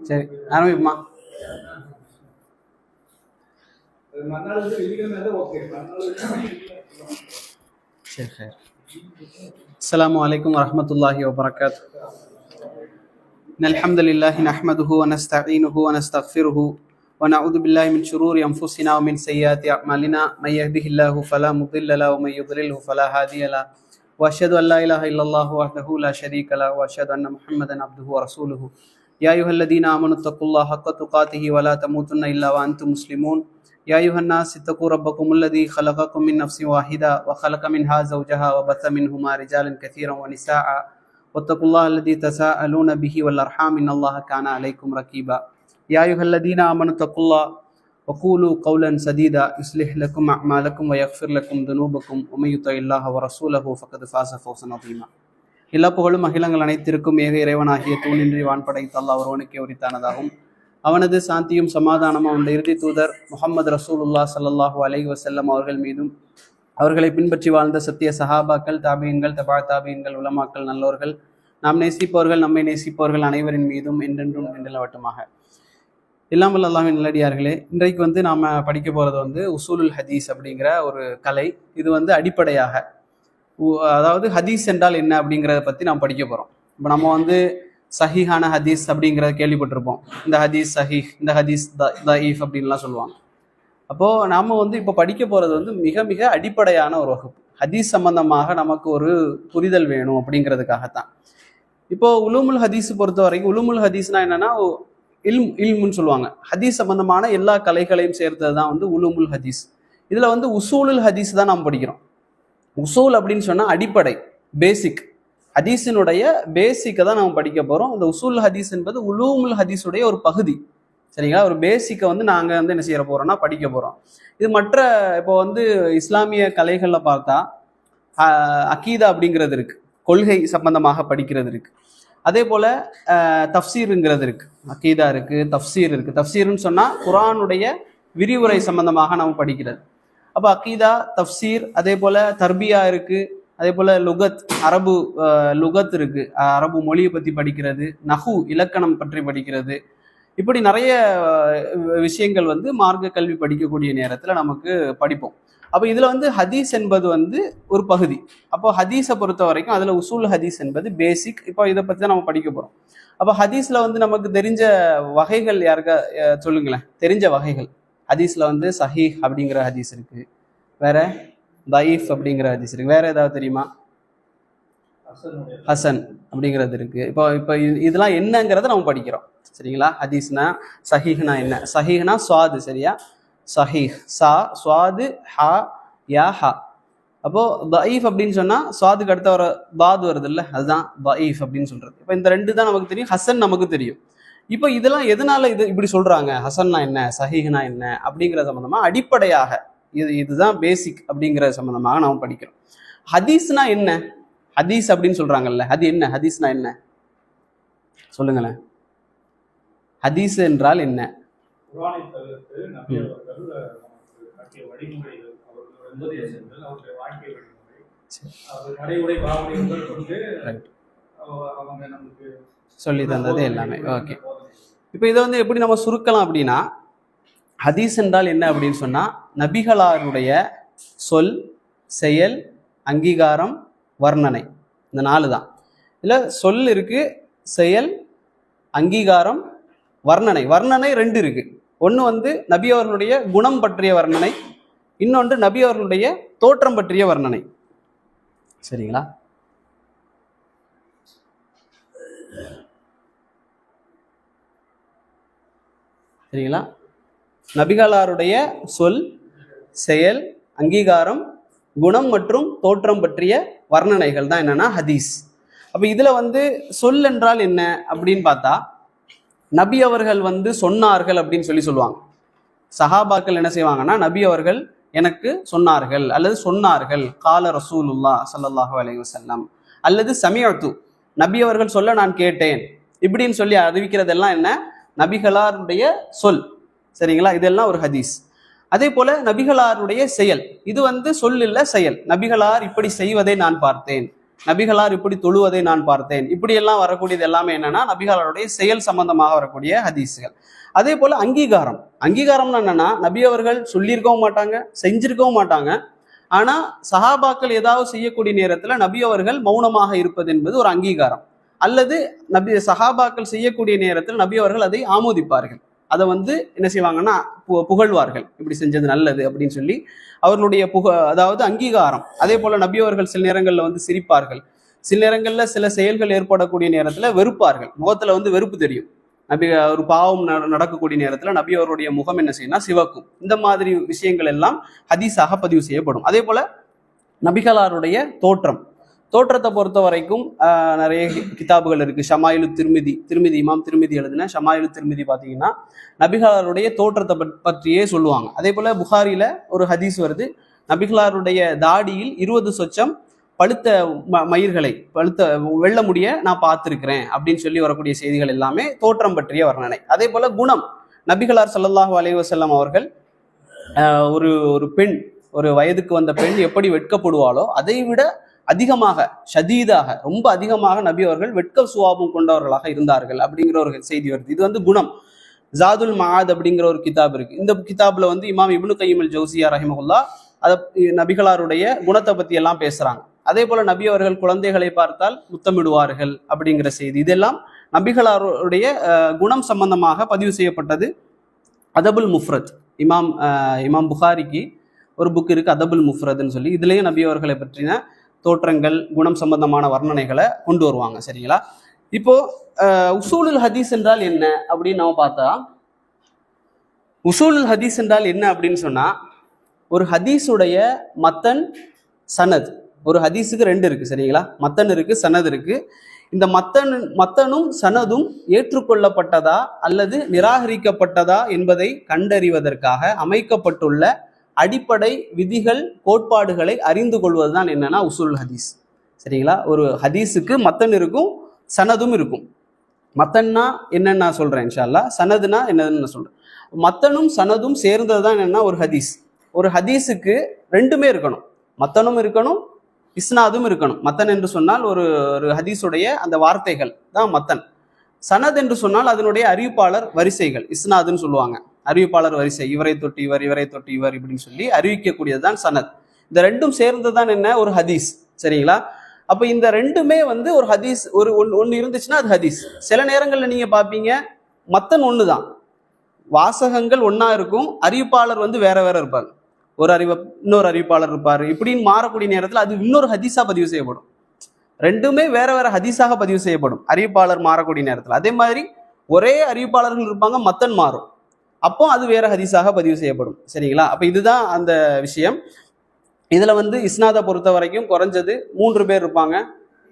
சரி, ஆரம்பிப்போமா? சரி சரி. அஸ்ஸலாமு அலைக்கும் வரஹ்மத்துல்லாஹி வபரகாத்துஹு. அல்ஹம்துலில்லாஹி நஹ்மதுஹு வ நஸ்தஈனுஹு வ நஸ்தக்ஃபிருஹு வ நஊது பில்லாஹி மின் ஷுரூரி அன்ஃபுஸினா வ மின் ஸய்யிஆத்தி அஅமாலினா மை யஹ்திஹில்லாஹு ஃபலா முضில்ல லஹு வ மை யுضللஹு ஃபலா ஹாதிய லஹு வ அஷ்ஹது அன் லா இலாஹ இல்லல்லாஹு வஹ்தஹு லா ஷரீக லஹு வ அஷ்ஹது அன்ன முஹம்மதன் அப்துஹு வ ரசூலுஹு. யா அய்யுஹல்லதீன ஆமனு தக்குல்லாஹ ஹக்க துகாத்திஹி வ லா தமூதுன்ன இல்லா வ அன்தும் முஸ்லிமூன். يا أيها الناس اتقوا ربكم الذي خلقكم من نفس واحدة وخلق منها زوجها وبث منهما رجالا كثيرا ونساء واتقوا الله الذي تساءلون به والأرحام إن الله كان عليكم رقيبا. يا أيها الذين آمنوا اتقوا الله وقولوا قولا سديدا يصلح لكم أعمالكم ويغفر لكم ذنوبكم ومن يطع الله ورسوله فقد فاز فوزا عظيما. எல்லா புகழும் அகிலங்கள் அனைத்திற்கும் ஏக இறைவனாகிய தூணின்றி வான் படைத்த அல்லாஹ் ஒருவனுக்கே உரித்தானதாகும். அவனது சாந்தியும் சமாதானமும் அவனுடைய இறுதி தூதர் முஹம்மது ரசூலுல்லாஹ் ஸல்லல்லாஹு அலைஹி வஸல்லம் அவர்கள் மீதும், அவர்களை பின்பற்றி வாழ்ந்த சத்திய சஹாபாக்கள், தாபீன்கள், தபா தாபீன்கள், உலமாக்கள், நல்லோர்கள், நாம் நேசிப்பவர்கள், நம்மை நேசிப்பவர்கள் அனைவரின் மீதும் என்றென்றும் நிலவட்டுமாக. எல்லாம் வல்ல அல்லாஹ்வின் நல்லடியார்களே, இன்றைக்கு நாம் படிக்க போகிறது உசூலுல் ஹதீஸ் அப்படிங்கிற ஒரு கலை. இது அடிப்படையாக, அதாவது ஹதீஸ் என்றால் என்ன அப்படிங்கிறத பற்றி நாம் படிக்க போகிறோம். இப்போ நம்ம சஹீஹான ஹதீஸ் அப்படிங்கிறத கேள்விப்பட்டிருப்போம். இந்த ஹதீஸ் சஹீஹ், இந்த ஹதீஸ் தஈஃப் அப்படின்லாம் சொல்லுவாங்க. அப்போது நாம் இப்போ படிக்க போகிறது மிக மிக அடிப்படையான ஒரு வகுப்பு. ஹதீஸ் சம்பந்தமாக நமக்கு ஒரு புரிதல் வேணும் அப்படிங்கிறதுக்காகத்தான். இப்போது உலூமுல் ஹதீஸ் பொறுத்த வரைக்கும், உலூமுல் ஹதீஸ்னா என்னென்னா இல்முன்னு சொல்லுவாங்க. ஹதீஸ் சம்பந்தமான எல்லா கலைகளையும் சேர்த்தது தான் உலூமுல் ஹதீஸ். இதில் உசூலுல் ஹதீஸ் தான் நாம் படிக்கிறோம். உசூல் அப்படின்னு சொன்னால் அடிப்படை, பேசிக். ஹதீஸினுடைய பேசிக்கை தான் நம்ம படிக்க போகிறோம். இந்த உசூல் ஹதீஸ் என்பது உலூமுல் ஹதீஸுடைய ஒரு பகுதி, சரிங்களா? ஒரு பேசிக்கை நாங்கள் என்ன செய்ய போகிறோம்னா படிக்க போகிறோம். இது மற்ற இப்போ இஸ்லாமிய கலைகளில் பார்த்தா அகீதா அப்படிங்கிறது இருக்குது, கொள்கை சம்பந்தமாக படிக்கிறது இருக்குது. அதே போல் தஃப்சீருங்கிறது இருக்குது, அகீதா இருக்குது, தஃப்சீர் இருக்குது. தஃப்சீர்னு சொன்னால் குர்ஆனுடைய விரிவுரை சம்பந்தமாக நம்ம படிக்கிறது. அப்போ அகீதா, தஃப்சீர், அதே போல் தர்பியா இருக்குது, அதே போல் லுகத், அரபு லுகத் இருக்குது, அரபு மொழியை பற்றி படிக்கிறது, நஹு இலக்கணம் பற்றி படிக்கிறது. இப்படி நிறைய விஷயங்கள் மார்க்க கல்வி படிக்கக்கூடிய நேரத்தில் நமக்கு படிப்போம். அப்போ இதில் ஹதீஸ் என்பது ஒரு பகுதி. அப்போ ஹதீஸை பொறுத்த வரைக்கும் அதில் உசூல் ஹதீஸ் என்பது பேசிக். இப்போ இதை பற்றி தான் நம்ம படிக்க போகிறோம். அப்போ ஹதீஸில் நமக்கு தெரிஞ்ச வகைகள் யாருக்கா சொல்லுங்களேன், தெரிஞ்ச வகைகள். ஹதீஸில் சஹீஹ் அப்படிங்கிற ஹதீஸ் இருக்குது, வேற தஈஃப் அப்படிங்கிற ஹதீஸ் இருக்குது, வேற ஏதாவது தெரியுமா? ஹசன் அப்படிங்கிறது இருக்குது. இப்போ இதெல்லாம் என்னங்கிறத நம்ம படிக்கிறோம், சரிங்களா? ஹதீஸ்னா சஹீஹ்னா என்ன? சஹீஹ்னா ஸ்வாது, சரியா? சஹீஹ் சா ஸ்வாது ஹா யா ஹா. அப்போது தஈஃப் அப்படின்னு சொன்னால் ஸ்வாதுக்கு அடுத்த வர பாது வருது இல்லை, அதுதான் தஈஃப் அப்படின்னு சொல்கிறது. இப்போ இந்த ரெண்டு தான் நமக்கு தெரியும். ஹசன் நமக்கு தெரியும். இப்போ இதெல்லாம் எதனால இப்படி சொல்கிறாங்க, ஹசன்னா என்ன, சஹீஹ்னா என்ன அப்படிங்கிற சம்மந்தமாக அடிப்படையாக இதுதான் பேசிக் அப்படிங்கிற சம்பந்தமாக நாம் படிக்கிறோம். ஹதீஸ்னா என்ன? ஹதீஸ் அப்படின்னு சொல்றாங்கல்ல, அது என்ன? ஹதீஸ்னா என்ன சொல்லுங்களேன். ஹதீஸ் என்றால் என்ன? சொல்லி தந்தது எல்லாமே. ஓகே, இப்போ இதை எப்படி நம்ம சுருக்கலாம் அப்படின்னா, ஹதீஸ் என்றால் என்ன அப்படின்னு சொன்னால், நபிகளாருடைய சொல், செயல், அங்கீகாரம், வர்ணனை, இந்த 4 தான். இதில் சொல் இருக்குது, செயல், அங்கீகாரம், வர்ணனை. வர்ணனை 2 இருக்குது. ஒன்று நபி அவர்களுடைய குணம் பற்றிய வர்ணனை, இன்னொன்று நபி அவர்களுடைய தோற்றம் பற்றிய வர்ணனை, சரிங்களா? சரிங்களா? நபிகளாருடைய சொல், செயல், அங்கீகாரம், குணம் மற்றும் தோற்றம் பற்றிய வர்ணனைகள் தான் என்னன்னா ஹதீஸ். அப்போ இதில் சொல் என்றால் என்ன அப்படின்னு பார்த்தா, நபி அவர்கள் சொன்னார்கள் அப்படின்னு சொல்லுவாங்க. சஹாபாக்கள் என்ன செய்வாங்கன்னா, நபி அவர்கள் எனக்கு சொன்னார்கள் அல்லது சொன்னார்கள், கால ரசூலுல்லாஹ் ஸல்லல்லாஹு அலைஹி வஸல்லம், அல்லது சமிஅத்து, நபி அவர்கள் சொல்ல நான் கேட்டேன் இப்படின்னு சொல்லி அறிவிக்கிறதெல்லாம் என்ன? நபிகளாருடைய சொல், சரிங்களா? இதெல்லாம் ஒரு ஹதீஸ். அதே போல நபிகளாருடைய செயல், இது சொல் இல்லை, செயல். நபிகளார் இப்படி செய்வதை நான் பார்த்தேன், நபிகளார் இப்படி தொழுவதை நான் பார்த்தேன். இப்படியெல்லாம் வரக்கூடியது எல்லாமே என்னன்னா நபிகளாருடைய செயல் சம்பந்தமாக வரக்கூடிய ஹதீஸ்கள். அதே போல அங்கீகாரம்னா என்னன்னா, நபி அவர்கள் சொல்லியிருக்கவும் மாட்டாங்க, செஞ்சிருக்கவும் மாட்டாங்க. ஆனா சஹாபாக்கள் ஏதாவது செய்யக்கூடிய நேரத்துல நபி அவர்கள் மௌனமாக இருப்பது என்பது ஒரு அங்கீகாரம். அல்லது சஹாபாக்கள் செய்யக்கூடிய நேரத்தில் நபி அவர்கள் அதை ஆமோதிப்பார்கள். அதை என்ன செய்வாங்கன்னா புகழ்வார்கள், இப்படி செஞ்சது நல்லது அப்படின்னு சொல்லி அவர்களுடைய அதாவது அங்கீகாரம். அதே போல நபி அவர்கள் சில நேரங்கள்ல சிரிப்பார்கள், சில நேரங்கள்ல சில செயல்கள் ஏற்படக்கூடிய நேரத்துல வெறுப்பார்கள், முகத்துல வெறுப்பு தெரியும். நபி ஒரு பாவம் நடக்கக்கூடிய நேரத்துல நபி அவருடைய முகம் என்ன செய்யணும், சிவக்கும். இந்த மாதிரி விஷயங்கள் எல்லாம் ஹதீஸாக பதிவு செய்யப்படும். அதே போல நபிகளாருடைய தோற்றத்தை பொறுத்த வரைக்கும் நிறைய கிதாபுகள் இருக்கு. ஷமாயிலு திருமிதி இமாம் திருமிதி எழுதின ஷமாயிலு திருமிதி பார்த்தீங்கன்னா நபிகளாருடைய தோற்றத்தை பற்றியே சொல்லுவாங்க. அதே போல புகாரில ஒரு ஹதீஸ் வருது, நபிகளாருடைய தாடியில் 20 சொச்சம் பழுத்த மயிர்களை வெள்ள முடிய நான் பார்த்திருக்கிறேன் அப்படின்னு சொல்லி வரக்கூடிய செய்திகள் எல்லாமே தோற்றம் பற்றிய வர்ணனை. அதே போல குணம், நபிகளார் ஸல்லல்லாஹு அலைஹி வஸல்லம் அவர்கள் ஒரு பெண், ஒரு வயதுக்கு வந்த பெண் எப்படி வெட்கப்படுவாளோ அதை விட அதிகமாக, ஷதீதாக, ரொம்ப அதிகமாக நபி அவர்கள் வெட்க சுவாபம் கொண்டவர்களாக இருந்தார்கள் அப்படிங்கிற ஒரு செய்தி வருது. இது குணம். ஜாதுல் மஆத் அப்படிங்கிற ஒரு கிதாப் இருக்கு. இந்த கிதாப்ல இமாம் இப்னு கையிம் அல் ஜௌசியா ரஹிமஹுல்லாஹ் நபிகளாருடைய குணத்தை பத்தி எல்லாம் பேசுறாங்க. அதே போல நபி அவர்கள் குழந்தைகளை பார்த்தால் முத்தமிடுவார்கள் அப்படிங்கிற செய்தி, இதெல்லாம் நபிகளாருடைய குணம் சம்பந்தமாக பதிவு செய்யப்பட்டது. அதபுல் முஃப்ரத், இமாம் புகாரிக்கு ஒரு புக் இருக்கு, அதபுல் முஃப்ரத்னு சொல்லி. இதுலயும் நபி அவர்களை பற்றின தோற்றங்கள், குணம் சம்பந்தமான வர்ணனைகளை கொண்டு வருவாங்க. சரிங்களா? இப்போ உசூலுல் ஹதீஸ் என்றால் என்ன அப்படின்னு நம்ம பார்த்தா, உசூலுல் ஹதீஸ் என்றால் என்ன அப்படின்னு சொன்னா, ஒரு ஹதீஸுடைய மத்தன், சனத். ஒரு ஹதீஸுக்கு 2 இருக்கு. சரிங்களா? மத்தன் இருக்கு, சனத் இருக்கு. இந்த மத்தனும் சனதும் ஏற்றுக்கொள்ளப்பட்டதா அல்லது நிராகரிக்கப்பட்டதா என்பதை கண்டறிவதற்காக அமைக்கப்பட்டுள்ள அடிப்படை விதிகள், கோட்பாடுகளை அறிந்து கொள்வதுதான் என்னன்னா உசூல் ஹதீஸ். சரிங்களா? ஒரு ஹதீஸுக்கு மத்தன் இருக்கும், சனதும் இருக்கும். மத்தன்னா என்னன்னு நான் சொல்றேன் இன்ஷா அல்லாஹ், சனதுனா என்னதுன்னு நான் சொல்றேன். மத்தனும் சனதும் சேர்ந்ததுதான் என்னன்னா ஒரு ஹதீஸ். ஒரு ஹதீஸுக்கு 2மே இருக்கணும், மத்தனும் இருக்கணும், இஸ்னாதும் இருக்கணும். மத்தன் என்று சொன்னால் ஒரு ஹதீஸுடைய அந்த வார்த்தைகள் தான் மத்தன். சனத் என்று சொன்னால் அதனுடைய அறிவிப்பாளர் வரிசைகள், இஸ்னாதுன்னு சொல்லுவாங்க. அறிவிப்பாளர் வரிசை, இவரை தொட்டு இவர், இவரை தொட்டு இவர் இப்படின்னு சொல்லி அறிவிக்கக்கூடியதுதான் சனத். இந்த 2ம் சேர்ந்ததுதான் என்ன ஒரு ஹதீஸ். சரிங்களா? அப்ப இந்த 2மே ஒரு ஹதீஸ், ஒன்னு இருந்துச்சுன்னா அது ஹதீஸ். சில நேரங்கள்ல நீங்க பாப்பீங்க மத்தன் ஒண்ணுதான், வாசகங்கள் ஒன்னா இருக்கும், அறிவிப்பாளர் வேற வேற இருப்பாங்க. இன்னொரு அறிவிப்பாளர் இருப்பாரு. இப்படின்னு மாறக்கூடிய நேரத்தில் அது இன்னொரு ஹதீஸா பதிவு செய்யப்படும். 2மே வேற வேற ஹதீஸாக பதிவு செய்யப்படும் அறிவிப்பாளர் மாறக்கூடிய நேரத்தில். அதே மாதிரி ஒரே அறிவிப்பாளர்கள் இருப்பாங்க, மத்தன் மாறும், அப்போ அது வேற ஹதீஸாக பதிவு செய்யப்படும். சரிங்களா? அப்ப இதுதான் அந்த விஷயம். இதுல இஸ்னாதை பொறுத்த வரைக்கும் குறைஞ்சது 3 பேர் இருப்பாங்க,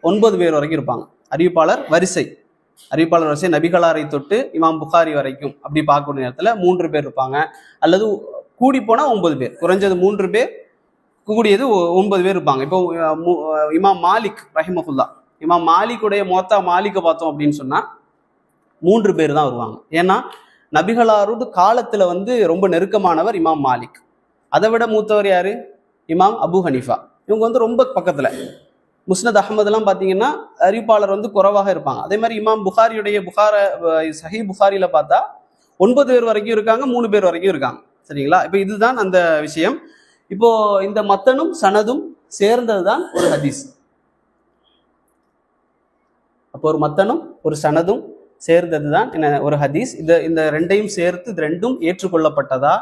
9 பேர் வரைக்கும் இருப்பாங்க. அறிவிப்பாளர் வரிசை நபிகளாரை தொட்டு இமாம் புகாரி வரைக்கும் அப்படி பார்க்கக்கூடிய நேரத்துல 3 பேர் இருப்பாங்க, அல்லது கூடி போனா 9 பேர். குறைஞ்சது 3 பேர், கூடியது 9 பேர் இருப்பாங்க. இப்போ இமாம் மாலிக் ரஹிமஹுல்லா, இமாம் மாலிக்குடைய மொத்த மாலிக்கை பார்த்தோம் அப்படின்னு சொன்னா 3 பேர் தான் வருவாங்க. ஏன்னா நபிகளாரோட காலத்துல ரொம்ப நெருக்கமானவர் இமாம் மாலிக். அதை விட மூத்தவர் யாரு? இமாம் அபு ஹனீஃபா. இவங்க ரொம்ப பக்கத்துல. முஸ்னத் அஹமது எல்லாம் பாத்தீங்கன்னா அறிவிப்பாளர் குறைவாக இருப்பாங்க. அதே மாதிரி இமாம் புகாரியுடைய சஹீ புகாரில பார்த்தா 9 பேர் வரைக்கும் இருக்காங்க, 3 பேர் வரைக்கும் இருக்காங்க. சரிங்களா? இப்ப இதுதான் அந்த விஷயம். இப்போ இந்த மத்தனும் சனதும் சேர்ந்ததுதான் ஒரு ஹதீஸ். அப்போ ஒரு மத்தனும் ஒரு சனதும் சேர்ந்ததுதான் என்ன ஒரு ஹதீஸ். இந்த 2ஐயும் சேர்த்து, இது 2ம் ஏற்றுக்கொள்ளப்பட்டதா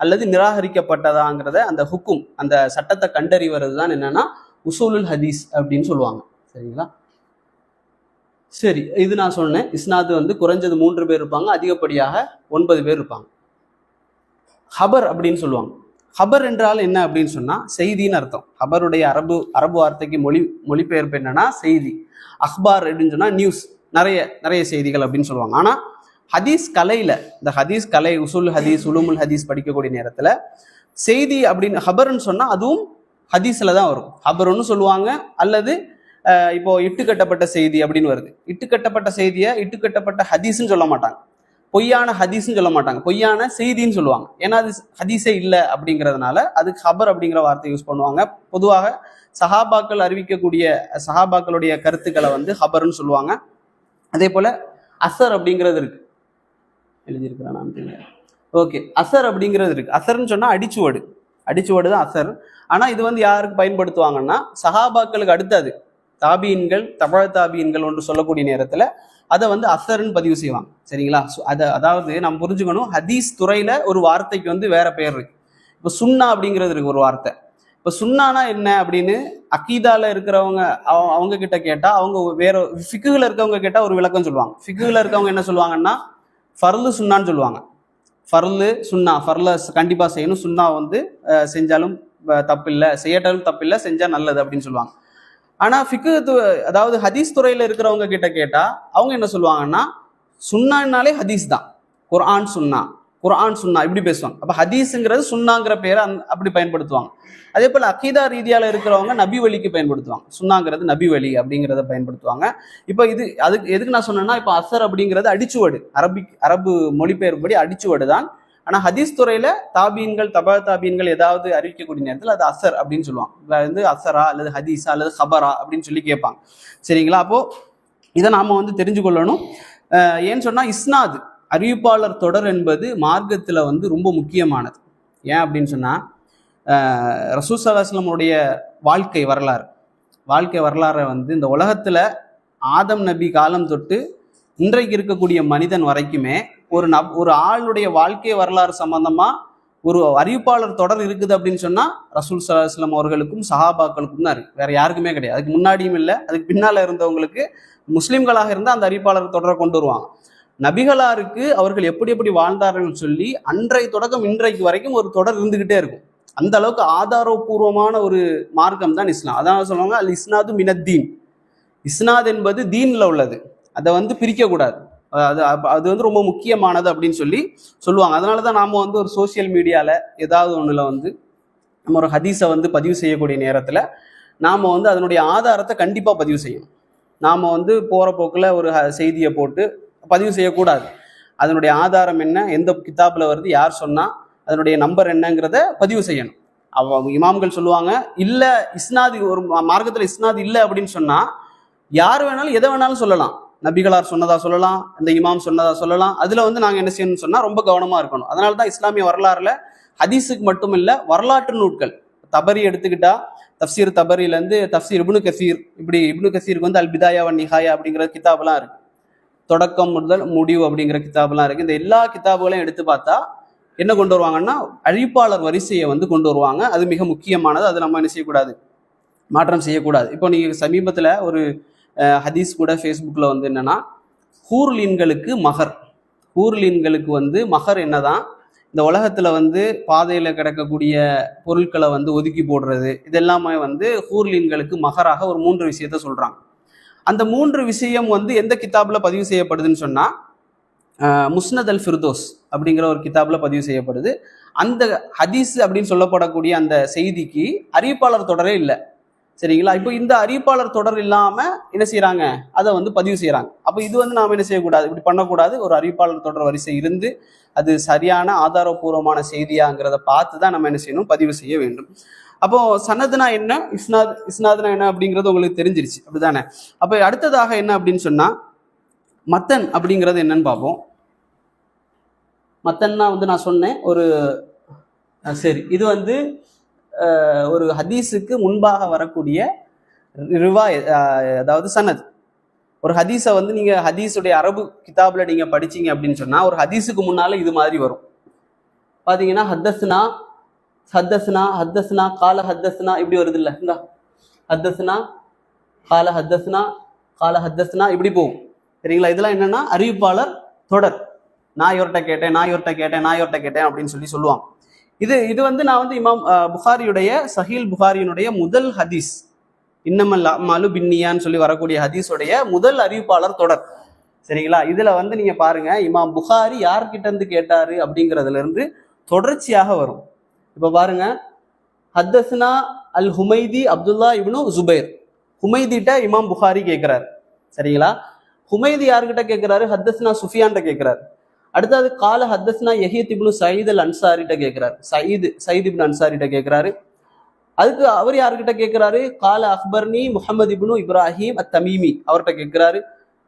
அல்லது நிராகரிக்கப்பட்டதாங்கிறத அந்த ஹுக்கும், அந்த சட்டத்தை கண்டறிவது தான் என்னன்னா உசூலுல் ஹதீஸ் அப்படின்னு சொல்லுவாங்க. சரிங்களா? சரி, இது நான் சொன்னேன். இஸ்னாது குறைஞ்சது 3 பேர் இருப்பாங்க, அதிகப்படியாக 9 பேர் இருப்பாங்க. ஹபர் அப்படின்னு சொல்லுவாங்க. ஹபர் என்றால் என்ன அப்படின்னு சொன்னா செய்தின்னு அர்த்தம். ஹபருடைய அரபு வார்த்தைக்கு மொழிபெயர்ப்பு என்னன்னா செய்தி. அக்பார் அப்படின்னு சொன்னா நியூஸ், நிறைய செய்திகள் அப்படின்னு சொல்லுவாங்க. ஆனா ஹதீஸ் கலையில, இந்த ஹதீஸ் கலை, உசூல் ஹதீஸ், உலுமுல் ஹதீஸ் படிக்கக்கூடிய நேரத்துல செய்தி அப்படின்னு ஹபர்ன்னு சொன்னா அதுவும் ஹதீஸ்ல தான் வரும். ஹபர்னு சொல்லுவாங்க, அல்லது இப்போ இட்டுக்கட்டப்பட்ட செய்தி அப்படின்னு வருது. இட்டுக்கட்டப்பட்ட செய்தியை இட்டுக்கட்டப்பட்ட ஹதீஸ்ன்னு சொல்ல மாட்டாங்க, பொய்யான ஹதீஸ்ன்னு சொல்ல மாட்டாங்க, பொய்யான செய்தின்னு சொல்லுவாங்க. ஏன்னா அது ஹதீஸே இல்லை அப்படிங்கிறதுனால அதுக்கு ஹபர் அப்படிங்கிற வார்த்தை யூஸ் பண்ணுவாங்க. பொதுவாக சஹாபாக்கள் அறிவிக்கக்கூடிய சஹாபாக்களுடைய கருத்துக்களை வந்து ஹபர்னு சொல்லுவாங்க. அதே போல அசர் அப்படிங்கிறது இருக்கு, எழுதியிருக்கிறேன். ஓகே, அசர் அப்படிங்கிறது இருக்கு. அசர்ன்னு சொன்னா அடிச்சுவடு, அடிச்சுவடு தான் அசர். ஆனா இது வந்து யாருக்கு பயன்படுத்துவாங்கன்னா சஹாபாக்களுக்கு அடுத்தது தாபீன்கள், தபழ தாபீன்கள் ஒன்று சொல்லக்கூடிய நேரத்துல அதை வந்து அசர்ன்னு பதிவு செய்வாங்க. சரிங்களா? அதாவது நம்ம புரிஞ்சுக்கணும், ஹதீஸ் துறையில ஒரு வார்த்தைக்கு வந்து வேற பெயர் இருக்கு. இப்போ சுன்னா அப்படிங்கிறது இருக்கு ஒரு வார்த்தை. இப்போ சுன்னானா என்ன அப்படின்னு அக்கீதால இருக்கிறவங்க அவங்க கிட்ட கேட்டா, அவங்க வேற ஃபிக்குல இருக்கவங்க கேட்டா ஒரு விளக்கம் சொல்லுவாங்க. ஃபிக்குல இருக்கவங்க என்ன சொல்லுவாங்கன்னா ஃபர்லு சுன்னான்னு சொல்லுவாங்க. ஃபர்லு சுன்னா, ஃபர்ல கண்டிப்பா செய்யணும், சுன்னா வந்து செஞ்சாலும் தப்பில்லை, செய்யட்டாலும் தப்பில்லை, செஞ்சா நல்லது அப்படின்னு சொல்லுவாங்க. ஆனா ஃபிக்கு அதாவது ஹதீஸ் துறையில இருக்கிறவங்க கிட்ட கேட்டா அவங்க என்ன சொல்லுவாங்கன்னா சுன்னானாலே ஹதீஸ் தான், குர்ஆன் சுன்னா, குர்ஆன் சுன்னா இப்படி பேசுவாங்க. அப்ப ஹதீஸுங்கிறது சுன்னாங்கிற பேரை அப்படி பயன்படுத்துவாங்க. அதே போல அக்கீதா ரீதியால இருக்கிறவங்க நபி வழிக்கு பயன்படுத்துவாங்க. சுன்னாங்கிறது நபி வழி அப்படிங்கிறத பயன்படுத்துவாங்க. இப்ப இது அதுக்கு எதுக்கு நான் சொன்னேன்னா, இப்ப அசர் அப்படிங்கிறது அடிச்சுவடு, அரபு மொழிபெயர்ப்படி அடிச்சுவடு தான். ஆனா ஹதீஸ் துறையில தாபீன்கள், தபா தாபீன்கள் ஏதாவது அறிவிக்கக்கூடிய நேரத்தில் அது அசர் அப்படின்னு சொல்லுவாங்க. வந்து அசரா அல்லது ஹதீஸா அல்லது ஹபரா அப்படின்னு சொல்லி கேட்பாங்க. சரிங்களா? அப்போ இதை நாம வந்து தெரிஞ்சு கொள்ளணும். ஏன்னு சொன்னா இஸ்னாத், அறிவிப்பாளர் தொடர் என்பது மார்க்கத்துல வந்து ரொம்ப முக்கியமானது. ஏன் அப்படின்னு சொன்னா ரசூல் ஸல்லல்லாஹு அலைஹி வஸல்லமுடைய வாழ்க்கை வரலாறை வந்து இந்த உலகத்துல ஆதம் நபி காலம் தொட்டு இன்றைக்கு இருக்கக்கூடிய மனிதன் வரைக்குமே ஒரு ஆளுடைய வாழ்க்கை வரலாறு சம்பந்தமா ஒரு அறிவிப்பாளர் தொடர் இருக்குது அப்படின்னு சொன்னா ரசூல் ஸல்லல்லாஹு அலைஹி வஸல்லம் அவர்களுக்கும் சஹாபாக்களுக்கும் தான் இருக்கு, வேற யாருக்குமே கிடையாது. அதுக்கு முன்னாடியும் இல்லை, அதுக்கு பின்னால இருந்தவங்களுக்கு முஸ்லிம்களாக இருந்தால் அந்த அறிவிப்பாளர் தொடரை கொண்டு வருவாங்க. நபிகளாருக்கு அவர்கள் எப்படி எப்படி வாழ்ந்தார்கள் சொல்லி அன்றைய தொடக்கம் இன்றைக்கு வரைக்கும் ஒரு தொடர் இருந்துகிட்டே இருக்கும். அந்த அளவுக்கு ஆதாரபூர்வமான ஒரு மார்க்கம் தான் இஸ்லாம். அதான் சொல்லுவாங்க அல் இஸ்னாது மினத்தீன். இஸ்னாத் என்பது தீன்ல உள்ளது, அதை வந்து பிரிக்க கூடாது, அது வந்து ரொம்ப முக்கியமானது அப்படின்னு சொல்லி சொல்லுவாங்க. அதனாலதான் நாம வந்து ஒரு சோசியல் மீடியால ஏதாவது ஒண்ணுல வந்து நம்ம ஒரு ஹதீஸை வந்து பதிவு செய்யக்கூடிய நேரத்துல நாம வந்து அதனுடைய ஆதாரத்தை கண்டிப்பா பதிவு செய்யணும். நாம வந்து போற போக்குல ஒரு செய்தியை போட்டு பதிவு செய்யக்கூடாது. அதனுடைய ஆதாரம் என்ன, எந்த கிதாப்ல வருது, யார் சொன்னா, அதனுடைய நம்பர் என்னங்கிறத பதிவு செய்யணும். இமாம்கள் சொல்லுவாங்க, இல்ல இஸ்னாது ஒரு மார்க்கத்துல இஸ்னாது இல்லை அப்படின்னு சொன்னா யார் வேணாலும் எதை வேணாலும் சொல்லலாம். நபிகளார் சொன்னதா சொல்லலாம், இந்த இமாம் சொன்னதா சொல்லலாம். அதுல வந்து நாங்க என்ன செய்யணும்னு சொன்னா ரொம்ப கவனமா இருக்கணும். அதனாலதான் இஸ்லாமிய வரலாறுல ஹதீஸுக்கு மட்டும் இல்ல வரலாற்று நூட்கள், தபரி எடுத்துக்கிட்டா தஃப்சீர் தபரில இருந்து தஃப்சீர் இப்னு கசீர், இப்படி இப்னு கசீருக்கு வந்து அல் பிதாயா வன் நிஹாயா அப்படிங்கிற கிதாபெல்லாம் இருக்கு, தொடக்கம் முதல் முடிவு அப்படிங்கிற கிதாபெல்லாம் இருக்கு. இந்த எல்லா கிதாபுகளையும் எடுத்து பார்த்தா என்ன கொண்டு வருவாங்கன்னா அறிவிப்பாளர் வரிசையை வந்து கொண்டு வருவாங்க. அது மிக முக்கியமானது, அது நம்ம என்ன செய்யக்கூடாது, மாற்றம் செய்யக்கூடாது. இப்போ நீங்க சமீபத்துல ஒரு ஹதீஸ் கூட ஃபேஸ்புக்கில் வந்து என்னன்னா ஹூர்லீன்களுக்கு வந்து மகர் என்னதான், இந்த உலகத்துல வந்து பாதையில கிடக்கக்கூடிய பொருட்களை வந்து ஒதுக்கி போடுறது, இதெல்லாமே வந்து ஹூர்லீன்களுக்கு மகராக ஒரு 3 விஷயத்த சொல்றாங்க. அந்த 3 விஷயம் வந்து எந்த கிதாப்ல பதிவு செய்யப்படுதுன்னு சொன்னா முஸ்னத் அல் ஃபிர்தோஸ் அப்படிங்கிற ஒரு கிதாப்ல பதிவு செய்யப்படுது. அந்த ஹதீஸ் அப்படின்னு சொல்லப்படக்கூடிய அந்த செய்திக்கு அறிவிப்பாளர் தொடரே இல்லை. சரிங்களா? இப்போ இந்த அறிவிப்பாளர் தொடர் இல்லாம என்ன செய்யறாங்க, அதை வந்து பதிவு செய்யறாங்க. அப்போ இது வந்து நாம என்ன செய்யக்கூடாது, இப்படி பண்ணக்கூடாது. ஒரு அறிவிப்பாளர் தொடர் வரிசை இருந்து அது சரியான ஆதாரபூர்வமான செய்தியாங்கிறத பார்த்து தான் நம்ம என்ன செய்யணும், பதிவு செய்ய வேண்டும். அப்போ சனதுனா என்ன, இஸ்னாதுனா என்ன அப்படிங்கிறது உங்களுக்கு தெரிஞ்சிருச்சு, அப்படிதானே? அப்போ அடுத்ததாக என்ன அப்படின்னு சொன்னா மத்தன் அப்படிங்கிறது என்னன்னு பார்ப்போம். மத்தன்னா வந்து நான் சொன்னேன் ஒரு சரி, இது வந்து ஒரு ஹதீஸுக்கு முன்பாக வரக்கூடிய ரிவாய், அதாவது சனத். ஒரு ஹதீஸை வந்து நீங்க ஹதீஸுடைய அரபு கிதாப்ல நீங்க படிச்சீங்க அப்படின்னு சொன்னா ஒரு ஹதீஸுக்கு முன்னால இது மாதிரி வரும். பாத்தீங்கன்னா ஹத்தஸ்னா ஹத்தஸ்னா ஹத்தஸ்னா கால ஹத்தஸ்னா இப்படி வருது இல்ல, இந்த ஹத்தஸ்னா கால ஹத்தஸ்னா கால ஹத்தஸ்னா இப்படி போகும். சரிங்களா? இதெல்லாம் என்னன்னா அறிவிப்பாளர் தொடர். நான் இவர்கிட்ட கேட்டேன் அப்படின்னு சொல்லுவாங்க. இது வந்து நான் வந்து இமாம் புகாரியுடைய சஹீல் புகாரியினுடைய முதல் ஹதீஸ், இன்னமல் அமாலு பின்னியான்னு சொல்லி வரக்கூடிய ஹதீஸுடைய முதல் அறிவிப்பாளர் தொடர். சரிங்களா? இதுல வந்து நீங்க பாருங்க, இமாம் புகாரி யார்கிட்ட இருந்து கேட்டாரு அப்படிங்கிறதுல இருந்து தொடர்ச்சியாக வரும். இப்ப பாருங்க, ஹத்தஸ்னா அல் ஹுமைதி அப்துல்லா இப்னு ஜுபைர். ஹுமைதிட்ட இமாம் புகாரி கேட்கிறாரு. சரிங்களா? ஹுமைதி யார்கிட்ட கேட்கிறாரு, ஹத்தஸ்னா சுஃபியான்ட்ட கேட்கிறாரு. அடுத்தது கால ஹத்தஸ்னா யஹீத் இப்னு சயீத் அல் அன்சாரிட்ட கேட்கிறாரு, சயீத் இப்னு அன்சாரிட்ட கேட்கிறாரு. அதுக்கு அவர் யாருக்கிட்ட கேட்கிறாரு? கால அக்பர்னி முஹம்மது இப்னு இப்ராஹிம் அத்-தமீமி, அவர்கிட்ட கேட்கிறாரு.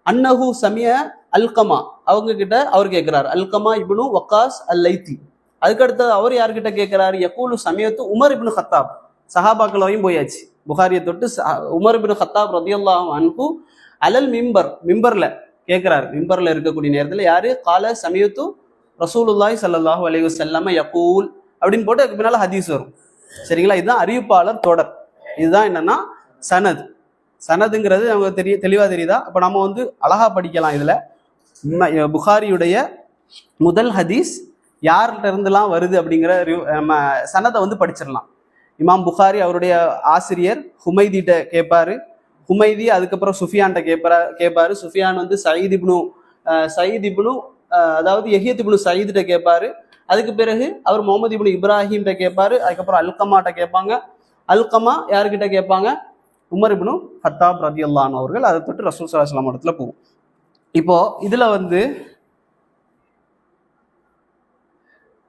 அன்னஹு சமிய அல்கமா, அவங்க கிட்ட அவர் கேட்கிறாரு. அல்கமா இப்னு வக்காஸ் அல்-லைத்தி. அதுக்கடுத்தது அவர் யாருக்கிட்ட கேட்கிறாரு? யகூலு சமயத்து உமர் இப்னு கத்தாப். சஹாபாக்கள் வரையும் போயாச்சு. புகாரியை தொட்டு உமர் இப்னு கத்தாப் ரலியல்லாஹு அன்ஹு அலல் மிம்பர்ல கேட்கிறாரு. மிம்பர்ல இருக்கக்கூடிய நேரத்தில் யாரு? கால சமயத்து ரசூலுல்லாஹி ஸல்லல்லாஹு அலைஹி வஸல்லம் யகூல் அப்படின்னு போட்டு அதுக்கு பின்னால ஹதீஸ் வரும். சரிங்களா? இதுதான் அறிவிப்பாளர் தொடர். இதுதான் என்னன்னா சனத். சனதுங்கிறது நமக்கு தெளிவா தெரியுதா? அப்ப நம்ம வந்து அழகா படிக்கலாம். இதுல புகாரியுடைய முதல் ஹதீஸ் யார்கிட்ட இருந்துலாம் வருது அப்படிங்கிற நம்ம சனதை வந்து படிச்சிடலாம். இமாம் புகாரி அவருடைய ஆசிரியர் ஹுமைதிட்ட கேட்பாரு. ஹுமைதி அதுக்கப்புறம் சுஃபியான்ட்ட கேட்பாரு. சுஃபியான் வந்து சயீத் இப்னு அதாவது யஹ்யத் இப்னு சயீத்ட்ட கேட்பாரு. அதுக்கு பிறகு அவர் முகமது இப்னு இப்ராஹிம்கிட்ட கேட்பாரு. அதுக்கப்புறம் அல்கமாட்ட கேட்பாங்க. அல்கமா யாருக்கிட்ட கேட்பாங்க? உமர் இப்னு கத்தாப் ரலியல்லாஹு அன்ஹு அவர்கள். அதை தொட்டு ரசூல் ஸல்லல்லாஹு அலைஹி வஸல்லம் இடத்துல போகும். இப்போ இதுல வந்து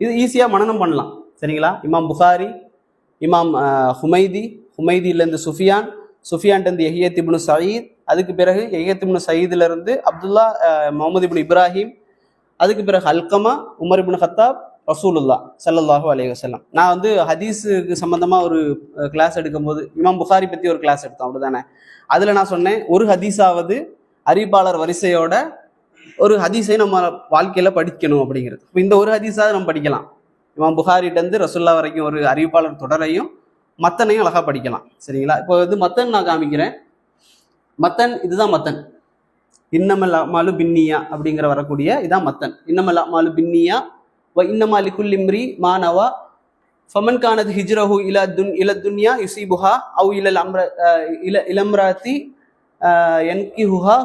இது ஈஸியா மனனம் பண்ணலாம். சரிங்களா? இமாம் புகாரி, இமாம் ஹுமைதியிலேருந்து சுஃபியான்ட்டு யஹ்யத் இப்னு சயீத், அதுக்கு பிறகு யஹ்யத் இப்னு சயீதுல இருந்து அப்துல்லா முகமது இப்னு இப்ராஹிம், அதுக்கு பிறகு அல்கமா, உமர் இப்னு கத்தாப், ரசூலுல்லாஹ் ஸல்லல்லாஹு அலைஹி வஸல்லம். நான் வந்து ஹதீஸுக்கு சம்பந்தமா ஒரு கிளாஸ் எடுக்கும்போது இமாம் புகாரி பத்தி ஒரு கிளாஸ் எடுத்தோம், அப்படிதானே? அதுல நான் சொன்னேன், ஒரு ஹதீஸாவது அறிவிப்பாளர் வரிசையோட ஒரு ஹதீஸை நம்ம வாழ்க்கையில படிக்கணும் அப்படிங்கிறது. இப்போ இந்த ஒரு ஹதீஸாவது நம்ம படிக்கலாம். இமாம் புகாரிட்ட இருந்து ரசூல்லா வரைக்கும் ஒரு அறிவிப்பாளர் தொடரையும் மத்தனையும் அழகா படிக்கலாம். சரிங்களா? இப்போ வந்து மத்தன் நான் காமிக்கிறேன். மத்தன் இதுதான் மத்தன். இன்னமல் அமாலு பின்னியா அப்படிங்கிற வரக்கூடிய இதான் மத்தன். இன்னமல் அமாலு பின்னியா வ இன்னமா லிகுல்லி இம்ரி மா நவா ஃபமன் கானத் ஹிஜ்ரஹு இல துன்யா யுஸீபுஹா அவ் இலம்ராத்தி யன்கிஹுஹா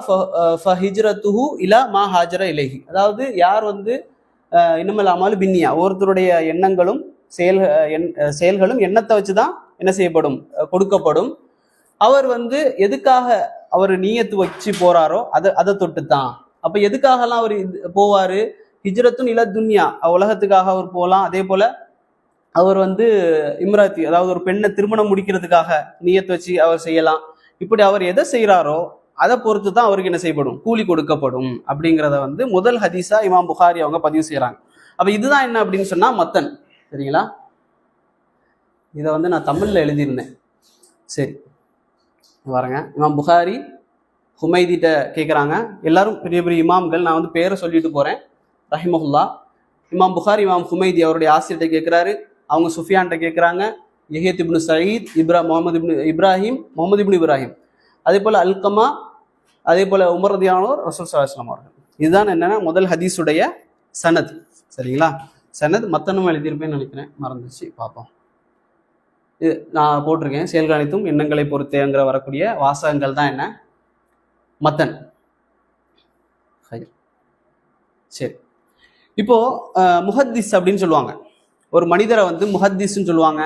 ஃபஹிஜ்ரத்துஹு இலா மா ஹாஜர இலைஹி. அதாவது யார் வந்து இன்னமல் அமாலு பின்னியா, ஒருத்தருடைய எண்ணங்களும் செயல்களும் எண்ணத்தை வச்சுதான் என்ன செய்யப்படும்? கொடுக்கப்படும். அவர் வந்து எதுக்காக அவர் நீயத்து வச்சு போறாரோ அதை தொட்டு தான். அப்ப எதுக்காகலாம் அவர் போவாரு? ஹிஜ்ரத்துன் இல துன்யா, உலகத்துக்காக அவர் போகலாம். அதே போல அவர் வந்து இம்ராத்தி, அதாவது ஒரு பெண்ணை திருமணம் முடிக்கிறதுக்காக நீயத்து வச்சு அவர் செய்யலாம். இப்படி அவர் எதை செய்யறாரோ அதை பொறுத்து தான் அவருக்கு என்ன செய்யப்படும்? கூலி கொடுக்கப்படும் அப்படிங்கிறத வந்து முதல் ஹதீஸா இமாம் புகாரி அவங்க பதிவு செய்யறாங்க. அப்ப இதுதான் என்ன அப்படின்னு சொன்னா மத்தன். சரிங்களா? இதை வந்து நான் தமிழ்ல எழுதியிருந்தேன். சரி வரேங்க. இமாம் புகாரி ஹுமைதிட்ட கேட்குறாங்க. எல்லாரும் பெரிய பெரிய இமாம்கள், நான் வந்து பேரை சொல்லிட்டு போறேன். ரஹிமஹுல்லா. இமாம் புகாரி இமாம் ஹுமைதி அவருடைய ஆசிரியர்கிட்ட கேட்குறாரு. அவங்க சுஃபியான்கிட்ட கேட்குறாங்க. யஹ்யத் இப்னு சயீத், முகமது இப்னு இப்ராஹிம், அதே போல அல்கமா, அதே போல உமர் ரலியல்லாஹு அன்ஹு, ரசூல் ஸல்லல்லாஹு அலைஹி வஸல்லம் அவர்கள். இதுதான் என்னன்னா முதல் ஹதீஸுடைய சனத். சரிங்களா? சனத் மத்தனும் எழுதியிருப்பேன்னு நினைக்கிறேன், மறந்துச்சு, பார்ப்போம். இது நான் போட்டிருக்கேன். செயல்கள் அனைத்தும் எண்ணங்களை பொறுத்தேங்கிற வரக்கூடிய வாசகங்கள் தான் என்ன? மத்தன். சரி, இப்போ முஹத்திஸ் அப்படின்னு சொல்லுவாங்க. ஒரு மனிதரை வந்து முஹத்திஸ்ன்னு சொல்லுவாங்க,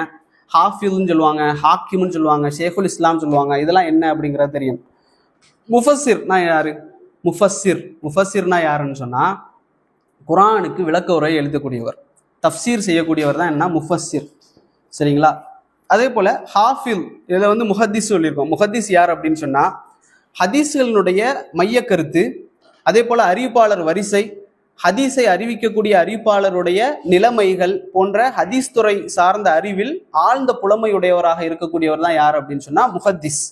ஹாஃபில்னு சொல்லுவாங்க, ஹாக்கிம்னு சொல்லுவாங்க, ஷேகுல் இஸ்லாம் சொல்லுவாங்க. இதெல்லாம் என்ன அப்படிங்கிறது தெரியும். முஃபஸ்ஸிர்னா யாரு? முஃபஸ்ஸிர்னா யாருன்னு சொன்னா குர்ஆனுக்கு விளக்க உரை எழுதக்கூடியவர், தஃப்சீர் செய்யக்கூடியவர் தான் என்ன? முஃபஸ்ஸிர். சரிங்களா? அதே போல ஹாஃபில், இதை வந்து முஹத்திஸ் சொல்லியிருக்கோம். முஹத்திஸ் யார் அப்படின்னு சொன்னா ஹதீஸ்களினுடைய மைய கருத்து, அதே போல அறிவிப்பாளர் வரிசை, ஹதீஸை அறிவிக்கக்கூடிய அறிவிப்பாளருடைய நிலைமைகள் போன்ற ஹதீஸ் துறை சார்ந்த அறிவில் ஆழ்ந்த புலமையுடையவராக இருக்கக்கூடியவர் தான் யார் அப்படின்னு சொன்னா முஹத்திஸ்.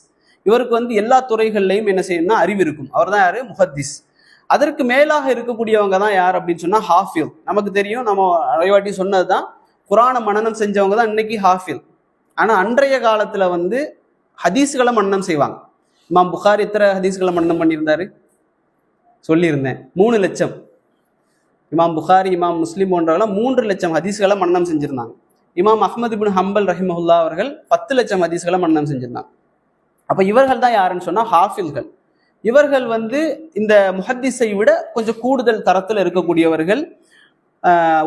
இவருக்கு வந்து எல்லா துறைகள்லையும் என்ன செய்யணும்னா அறிவு இருக்கும். அவர் தான் யாரு? முஹத்திஸ். அதற்கு மேலாக இருக்கக்கூடியவங்க தான் யார் அப்படின்னு சொன்னா ஹாஃபில். நமக்கு தெரியும், நம்ம நிறைய வாட்டி சொன்னதுதான், குர்ஆனை மனனம் செஞ்சவங்க தான் இன்னைக்கு ஹாஃபில். ஆனா அன்றைய காலத்துல வந்து ஹதீஸ்களை மனனம் செய்வாங்க. இமாம் புகாரி எத்தனை ஹதீஸ்களை மனனம் பண்ணியிருந்தாரு சொல்லியிருந்தேன்? 3 லட்சம். இமாம் புகாரி, இமாம் முஸ்லிம் போன்றவர்கள் 3 லட்சம் ஹதீஸ்களை மனனம் செஞ்சிருந்தாங்க. இமாம் அஹ்மது இப்னு ஹம்பல் ரஹிமஹுல்லா அவர்கள் 10 லட்சம் ஹதீஸ்களை மனனம் செஞ்சிருந்தாங்க. அப்ப இவர்கள் தான் யாருன்னு சொன்னா ஹாஃபில்கள். இவர்கள் வந்து இந்த முஹத்திஸை விட கொஞ்சம் கூடுதல் தரத்தில் இருக்கக்கூடியவர்கள்.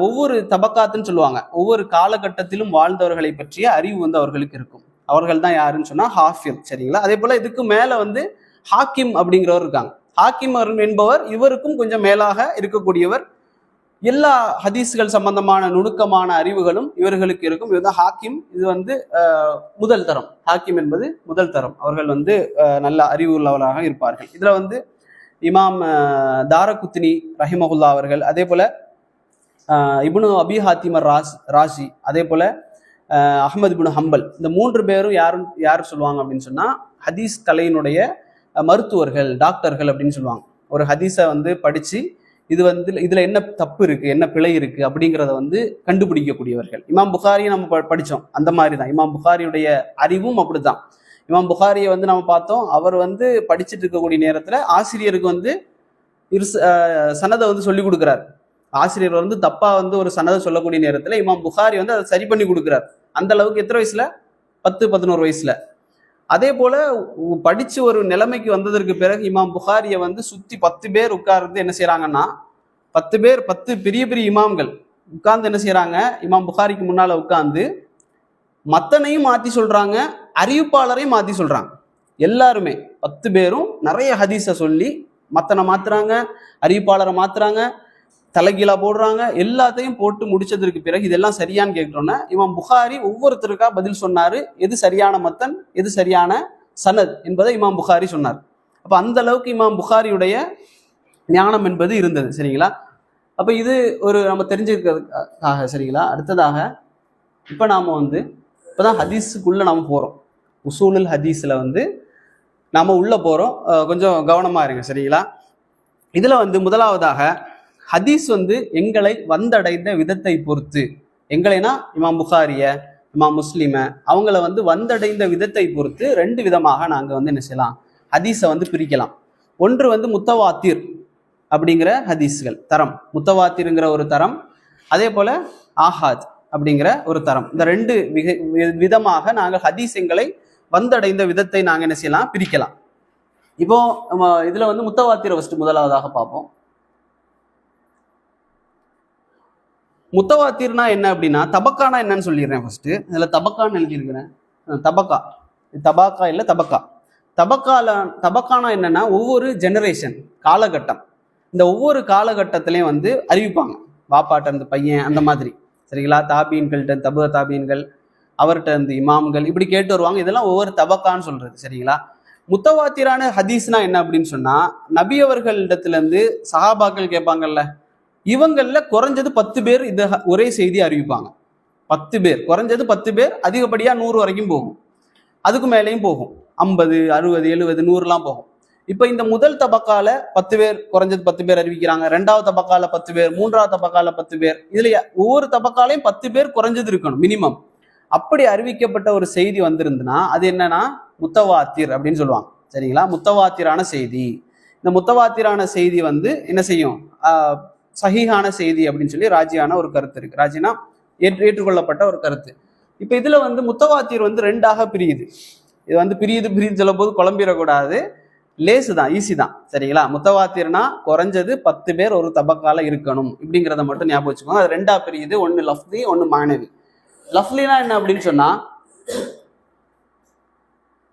ஒவ்வொரு தபக்காத்துன்னு சொல்லுவாங்க, ஒவ்வொரு காலகட்டத்திலும் வாழ்ந்தவர்களை பற்றிய அறிவு வந்து அவர்களுக்கு இருக்கும். அவர்கள் தான் யாருன்னு சொன்னா ஹாஃபில். சரிங்களா? அதே போல இதுக்கு மேல வந்து ஹாக்கிம் அப்படிங்கிறவர் இருக்காங்க. ஹாக்கிம் என்பவர் இவருக்கும் கொஞ்சம் மேலாக இருக்கக்கூடியவர். எல்லா ஹதீஸ்கள் சம்பந்தமான நுணுக்கமான அறிவுகளும் இவர்களுக்கு இருக்கும். இது ஹாக்கிம், இது முதல் தரம். ஹாக்கிம் என்பது முதல் தரம். அவர்கள் நல்ல அறிவு உள்ளவர்களாக இருப்பார்கள். இதுல இமாம் தாரகுத்னி ரஹிமஹுல்லா அவர்கள், அதே போல இப்னு அபி ஹாத்திமர் ராசி, அதே போல அஹ்மத் இப்னு ஹம்பல், இந்த 3 பேரும் யார் சொல்லுவாங்க அப்படின்னு சொன்னா ஹதீஸ் கலையினுடைய மருத்துவர்கள், டாக்டர்கள் அப்படின்னு சொல்லுவாங்க. ஒரு ஹதீஸை படிச்சு இது இதுல என்ன தப்பு இருக்கு, என்ன பிழை இருக்கு அப்படிங்கிறத கண்டுபிடிக்கக்கூடியவர்கள். இமாம் புகாரியை நம்ம படிச்சோம், அந்த மாதிரி தான் இமாம் புகாரியுடைய அறிவும் அப்படித்தான். இமாம் புகாரியை நம்ம பார்த்தோம், அவர் படிச்சுட்டு இருக்கக்கூடிய நேரத்துல ஆசிரியருக்கு சனதை சொல்லி கொடுக்குறார். ஆசிரியர் தப்பா ஒரு சனதை சொல்லக்கூடிய நேரத்துல இமாம் புகாரி அதை சரி பண்ணி கொடுக்குறார். அந்த அளவுக்கு எத்தனை வயசுல? 10-11 வயசுல. அதே போல படிச்சு ஒரு நிலைமைக்கு வந்ததற்கு பிறகு இமாம் புகாரியை சுத்தி 10 பேர் உட்கார்ந்து என்ன செய்யறாங்கன்னா, 10 பேர் 10 பெரிய பெரிய இமாம்கள் உட்கார்ந்து என்ன செய்யறாங்க, இமாம் புகாரிக்கு முன்னால உட்கார்ந்து மத்தனையும் மாத்தி சொல்றாங்க, அறிவிப்பாளரையும் மாத்தி சொல்றாங்க. எல்லாருமே 10 பேரும் நிறைய ஹதீஸை சொல்லி மத்தனை மாத்துறாங்க, அறிவிப்பாளரை மாத்துறாங்க, தலைகீழா போடுறாங்க. எல்லாத்தையும் போட்டு முடிச்சதற்கு பிறகு இதெல்லாம் சரியான்னு கேட்கிறோன்னா இமாம் புகாரி ஒவ்வொருத்தருக்கா பதில் சொன்னாரு. எது சரியான மத்தன், எது சரியான சனத் என்பதை இமாம் புகாரி சொன்னார். அப்ப அந்த அளவுக்கு இமாம் புகாரியுடைய ஞானம் என்பது இருந்தது. சரிங்களா? அப்ப இது நம்ம தெரிஞ்சுக்கிறதுக்காக. சரிங்களா? அடுத்ததாக இப்ப நாம இப்பதான் ஹதீஸுக்குள்ள நாம போறோம். உசூலுல் ஹதீஸ்ல நாம உள்ள போறோம். கொஞ்சம் கவனமா இருங்க. சரிங்களா? இதுல முதலாவதாக ஹதீஸ் எங்களை வந்தடைந்த விதத்தை பொறுத்து, எங்களைனா இமாம் புகாரிய, இமாம் முஸ்லிம, அவங்கள வந்தடைந்த விதத்தை பொறுத்து 2 விதமாக நாங்க என்ன செய்யலாம், ஹதீஸை பிரிக்கலாம். ஒன்று முத்தவாத்திர் அப்படிங்கிற ஹதீஸ்கள் தரம், முத்தவாத்திருங்கிற ஒரு தரம், அதே போல ஆஹாத் அப்படிங்கிற ஒரு தரம். இந்த 2 விதமாக நாங்கள் ஹதீஸ் எங்களை வந்தடைந்த விதத்தை நாங்க என்ன செய்யலாம், பிரிக்கலாம். இப்போ இதுல முத்தவாத்திர ஃபர்ஸ்ட் முதலாவதாக பார்ப்போம். முத்தவாத்திர்னா என்ன அப்படின்னா, தபக்கானா என்னன்னு சொல்லிடுறேன் ஃபர்ஸ்ட். இதுல தபக்கான்னு எழுதியிருக்கிறேன். தபாக்கா இல்ல தபக்கா. தபக்கானா என்னன்னா ஒவ்வொரு ஜெனரேஷன், காலகட்டம். இந்த ஒவ்வொரு காலகட்டத்திலையும் அறிவிப்பாங்க. வாப்பாட்ட இருந்து பையன், அந்த மாதிரி. சரிங்களா? தாபீன்கள்ட்ட தபுக தாபீன்கள், அவர்கிட்ட இருந்து இமாம்கள், இப்படி கேட்டு வருவாங்க. இதெல்லாம் ஒவ்வொரு தபக்கான்னு சொல்றது. சரிங்களா? முத்தவாத்திரான ஹதீஸ்னா என்ன அப்படின்னு சொன்னா, நபி அவர்களிடத்துல இருந்து சஹாபாக்கள் கேட்பாங்கல்ல, இவங்கள்ல குறைஞ்சது 10 பேர் இந்த ஒரே செய்தி அறிவிப்பாங்க. 10 பேர், குறைஞ்சது 10 பேர், அதிகப்படியா 100 வரைக்கும் போகும், அதுக்கு மேலேயும் போகும். 50, 60, 70, 100 போகும். இப்ப இந்த முதல் தபக்கால 10 பேர், குறைஞ்சது 10 பேர் அறிவிக்கிறாங்க. 2வது தபக்கால 10 பேர், 3வது தபக்கால 10 பேர். இதுல ஒவ்வொரு தபக்காலையும் 10 பேர் குறைஞ்சது இருக்கணும் மினிமம். அப்படி அறிவிக்கப்பட்ட ஒரு செய்தி வந்திருந்துன்னா அது என்னன்னா முத்தவாத்திர் அப்படின்னு சொல்லுவாங்க. சரிங்களா? முத்தவாத்திரான செய்தி. இந்த முத்தவாத்திரான செய்தி என்ன செய்யும், சஹீஹான செய்தி அப்படின்னு சொல்லி ராஜியான ஒரு கருத்து இருக்கு. ராஜினா ஏற்றுக்கொள்ளப்பட்ட ஒரு கருத்து. இப்ப இதுல முத்தவாத்திர் 2ஆக பிரியுது. இது பிரியுது சொல்லும் போது குழம்பிடக்கூடாது, லேசு தான், ஈஸி தான். சரிங்களா? முத்தவாத்திர்னா குறைஞ்சது 10 பேர் ஒரு தபக்கால இருக்கணும் இப்படிங்கிறத மட்டும் ஞாபகம் வச்சுக்கோங்க. அது 2ஆ பிரியுது. ஒன்னு லஃப்தி, ஒன்னு மானவி. லஃப்லினா என்ன அப்படின்னு சொன்னா,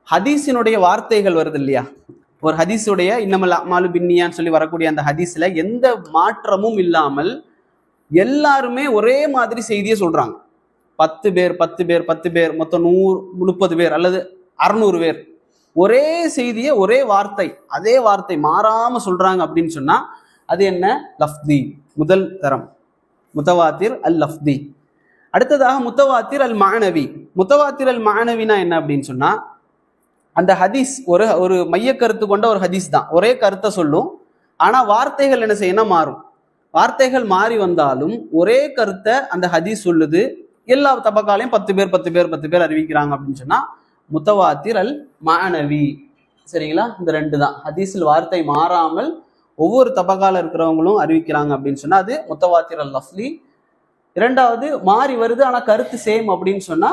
ஹதீஸினுடைய வார்த்தைகள் வருது இல்லையா, ஒரு ஹதீஸுடைய இன்னமல் அமாலு பின்னியான்னு சொல்லி வரக்கூடிய அந்த ஹதீஸ்ல எந்த மாற்றமும் இல்லாமல் எல்லாருமே ஒரே மாதிரி செய்தியை சொல்றாங்க. 10 பேர் 10 பேர் 10 பேர், மொத்தம் 130 பேர் அல்லது 600 பேர் ஒரே செய்தியை, ஒரே வார்த்தை, அதே வார்த்தை மாறாம சொல்றாங்க அப்படின்னு சொன்னா அது என்ன? லஃப்தி, முதல் தரம். முத்தவாத்திர் அல் லஃப்தி. அடுத்ததாக முத்தவாத்திர் அல் மானவி. முத்தவாத்திர் அல் மானவினா என்ன அப்படின்னு சொன்னா, அந்த ஹதீஸ் ஒரு மைய கருத்து கொண்ட ஒரு ஹதீஸ் தான், ஒரே கருத்தை சொல்லும். ஆனா வார்த்தைகள் என்ன செய்யணும், மாறும். வார்த்தைகள் மாறி வந்தாலும் ஒரே கருத்தை அந்த ஹதீஸ் சொல்லுது. எல்லா தபக்காலையும் 10 பேர் 10 பேர் 10 பேர் அறிவிக்கிறாங்க அப்படின்னு சொன்னா முத்தவாத்திர் அல் மானவி. சரிங்களா? இந்த 2 தான். ஹதீஸில் வார்த்தை மாறாமல் ஒவ்வொரு தபக்கால இருக்கிறவங்களும் அறிவிக்கிறாங்க அப்படின்னு சொன்னா அது முத்தவாத்திர் அல் லஃப்லி. 2வது மாறி வருது ஆனா கருத்து சேம் அப்படின்னு சொன்னா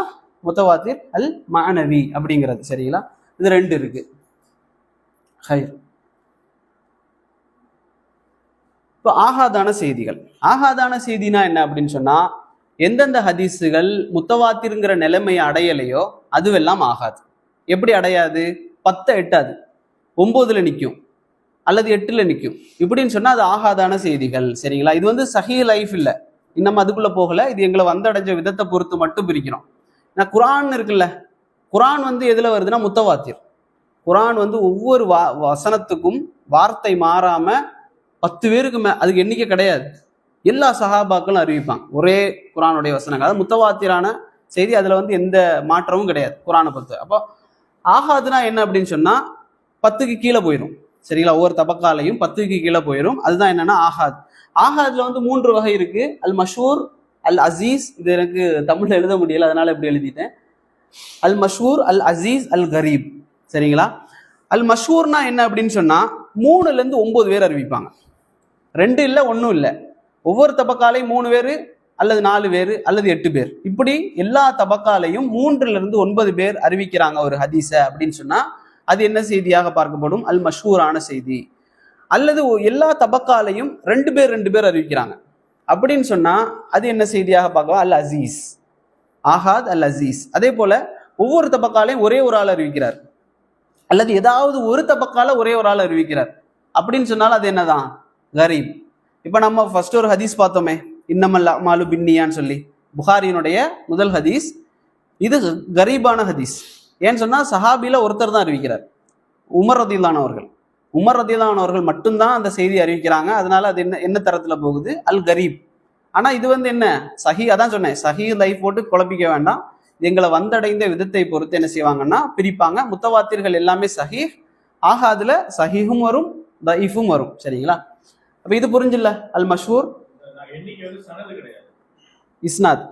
முத்தவாத்திர் அல் மானவி அப்படிங்கிறது. சரிங்களா? இது 2 இருக்கு. இப்போ ஆகாதான செய்திகள். ஆகாதான செய்தினா என்ன அப்படின்னு சொன்னா, எந்தெந்த ஹதீஸுகள் முத்தவாத்திருங்கிற நிலைமையை அடையலையோ அதுவெல்லாம் ஆகாது. எப்படி அடையாது? 10 எட்டாது, 9ல நிற்கும். அல்லது 8ல் நிற்கும் இப்படின்னு சொன்னா அது ஆகாதான செய்திகள். சரிங்களா? இது வந்து சஹீஹ் லைஃப் இல்லை, இன்னும் அதுக்குள்ள போகல. இது எங்களை வந்தடைஞ்ச விதத்தை பொறுத்து மட்டும் பிரிக்கிறோம். ஏன்னா குரான் இருக்குல்ல, குரான் வந்து எதுல வருதுன்னா முத்தவாத்திர். குரான் வந்து ஒவ்வொரு வசனத்துக்கும் வார்த்தை மாறாம 10 பேருக்கு அதுக்கு எண்ணிக்கை கிடையாது, எல்லா சஹாபாக்களும் அறிவிப்பாங்க ஒரே குரானுடைய வசனங்கள். அதாவது முத்தவாத்திரான செய்தி, அதுல வந்து எந்த மாற்றமும் கிடையாது குரானை பொறுத்து. அப்போ ஆகாதுனா என்ன அப்படின்னு சொன்னா 10க்கு கீழே போயிடும். சரிங்களா? ஒவ்வொரு தபக்காலையும் 10க்கு கீழே போயிடும். அதுதான் என்னன்னா ஆகாத். ஆகாதுல வந்து 3 வகை இருக்கு. அல் மஷூர், அல் அசீஸ். இது எனக்கு தமிழ்ல எழுத முடியல, அதனால இப்படி எழுதிட்டேன். அல் மஷூர், அல் அசீஸ், அல் கரீப். சரிங்களா? அல் மஷூர்னா என்ன அப்படின்னு சொன்னா 3ல இருந்து 9 பேர் அறிவிப்பாங்க. 2 இல்லை 1 இல்லை. ஒவ்வொரு தபக்காலையும் 3 பேர் அல்லது 4 பேர் அல்லது 8 பேர், இப்படி எல்லா தபக்காலையும் 3ல இருந்து 9 பேர் அறிவிக்கிறாங்க ஒரு ஹதீஸ அப்படின்னு சொன்னா அது என்ன செய்தியாக பார்க்கப்படும்? அல் மஷூரான செய்தி. அல்லது எல்லா தபக்காலையும் 2 பேர் அறிவிக்கிறாங்க அப்படின்னு சொன்னா அது என்ன செய்தியாக பார்க்கலாம்? அல் அசீஸ், ஆஹாத், அல் அசீஸ். அதே போல ஒவ்வொரு தபக்காலையும் ஒரே ஒரு ஆள் அறிவிக்கிறார், அல்லது ஏதாவது ஒரு தபக்கால ஒரே ஒரு ஆள் அறிவிக்கிறார் அப்படின்னு சொன்னாலும் அது என்னதான்? கரீப். இப்ப நம்ம ஃபர்ஸ்ட் ஒரு ஹதீஸ் பார்த்தோமே, இன்னமல் அமாலு பின்னியான்னு சொல்லி, புகாரியினுடைய முதல் ஹதீஸ். இது கரீபான ஹதீஸ். ஏன்னு சொன்னா சஹாபில ஒருத்தர் தான் அறிவிக்கிறார், உமர் ரதியல்லாஹு அவர்கள். உமர் ரதியல்லாஹு அவர்கள் மட்டும்தான் அந்த செய்தி அறிவிக்கிறாங்க. அதனால அது என்ன தரத்துல போகுது? அல் கரீப். ஆனா இது வந்து என்ன? சஹி. அதான் சொன்னேன், சஹி லைஃப் போட்டு குழப்பிக்க வேண்டாம். எங்களை வந்தடைந்த விதத்தை பொறுத்து என்ன செய்வாங்கன்னா பிரிப்பாங்க. முத்தவாத்திர்கள் எல்லாமே சஹீஹ், ஆகாதுல சஹீஹும் வரும், தஈஃபும் வரும். சரிங்களா? அப்ப இது புரிஞ்சில்ல? அல் மஷூர் இஸ்னாத்.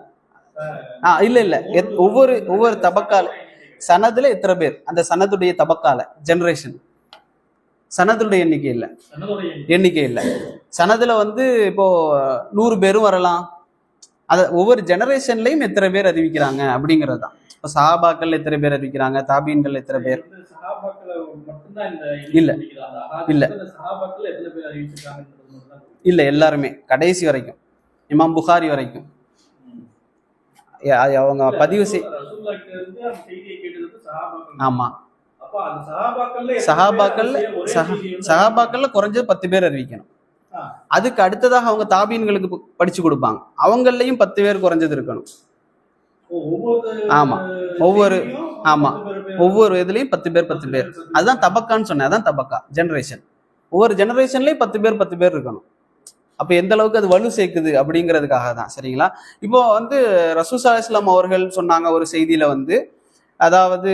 இல்ல ஒவ்வொரு தபக்கால சனதுல எத்தனை பேர், அந்த சனதுடைய தபக்கால ஜெனரேஷன், சனதுடைய எண்ணிக்கை இல்லை. சனதுல வந்து இப்போ 100 பேரும் வரலாம். அத ஒவ்வொரு ஜெனரேஷன்லயும் எத்தனை பேர் அறிவிக்கிறாங்க அப்படிங்கிறது தான். இப்போ சஹாபாக்கள் எத்தனை பேர் அறிவிக்கிறாங்க, தாபீன்கள் எத்தனை பேர்? இல்ல எல்லாருமே கடைசி வரைக்கும், இமாம் புகாரி வரைக்கும் அவங்க பதிவு ஆமா, சஹாபாக்கள்ல குறைஞ்சது 10 பேர் அறிவிக்கணும். அதுக்கு அடுத்ததாக அவங்க தாபீன்களுக்கு படிச்சு கொடுப்பாங்க, அவங்களையும் 10 பேர் குறைஞ்சது இருக்கணும். ஆமா, ஒவ்வொரு இதுலயும் 10 பேர். அதுதான் தபக்கான்னு சொன்னேன், அதான் தபக்கா ஜெனரேஷன். ஒவ்வொரு ஜெனரேஷன்லயும் 10 பேர் இருக்கணும். அப்ப எந்த அளவுக்கு அது வலு சேர்க்குது அப்படிங்கிறதுக்காக தான். சரிங்களா? இப்போ வந்து ரசூல் ஸல்லல்லாஹு அலைஹி வஸல்லம் அவர்கள் சொன்னாங்க ஒரு செய்தியில வந்து, அதாவது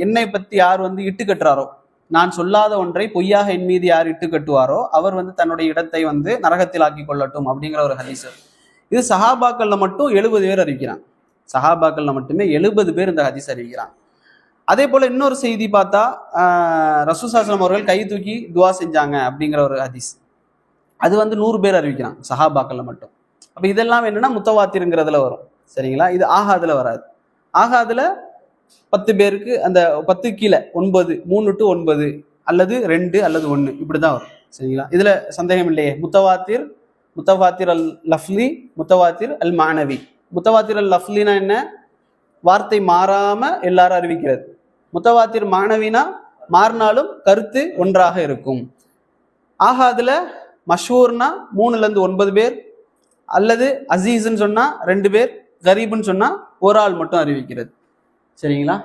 என்னை பத்தி யார் வந்து இட்டு கட்டுறாரோ, நான் சொல்லாத ஒன்றை பொய்யாக என் மீது யார் இட்டு கட்டுவாரோ அவர் வந்து தன்னுடைய இடத்தை வந்து நரகத்தில் ஆக்கி கொள்ளட்டும் அப்படிங்கிற ஒரு ஹதீஸ். இது சஹாபாக்கள்ல மட்டும் 70 பேர் அறிவிக்கிறாங்க. சஹாபாக்கள்ல மட்டுமே 70 பேர் இந்த ஹதீஸ் அறிவிக்கிறாங்க. அதே போல இன்னொரு செய்தி பார்த்தா ரசூல் ஸல்லல்லாஹு அலைஹி வஸல்லம் அவர்கள் கை தூக்கி துவா செஞ்சாங்க அப்படிங்கிற ஒரு ஹதீஸ். அது வந்து 100 பேர் அறிவிக்கிறாங்க சஹாபாக்கள்ல மட்டும். அப்ப இதெல்லாம் என்னன்னா முத்தவாத்திருங்கிறதுல வரும். சரிங்களா? இது ஆகாதுல வராது. ஆகாதுல 10 பேருக்கு அந்த 10 கீழே 9, 3 to 9 அல்லது 2 அல்லது 1 இப்படிதான் வரும். சரிங்களா? இதுல சந்தேகம் இல்லையே. முத்தவாத்திர் அல் லஃப்லி, முத்தவாத்திர் அல் மானவி. முத்தவாத்திர் அல் லஃப்லினா என்ன? வார்த்தை மாறாம எல்லாரும் அறிவிக்கிறது. முத்தவாத்திர் மானவினா மாறினாலும் கருத்து ஒன்றாக இருக்கும். ஆகாதுல மஷூர்னா 3ல இருந்து 9 பேர், அல்லது அசீஸ்ன்னு சொன்னா 2 பேர், கரீப்னு சொன்னா ஒரு ஆள் மட்டும் அறிவிக்கிறது. சரிங்களா?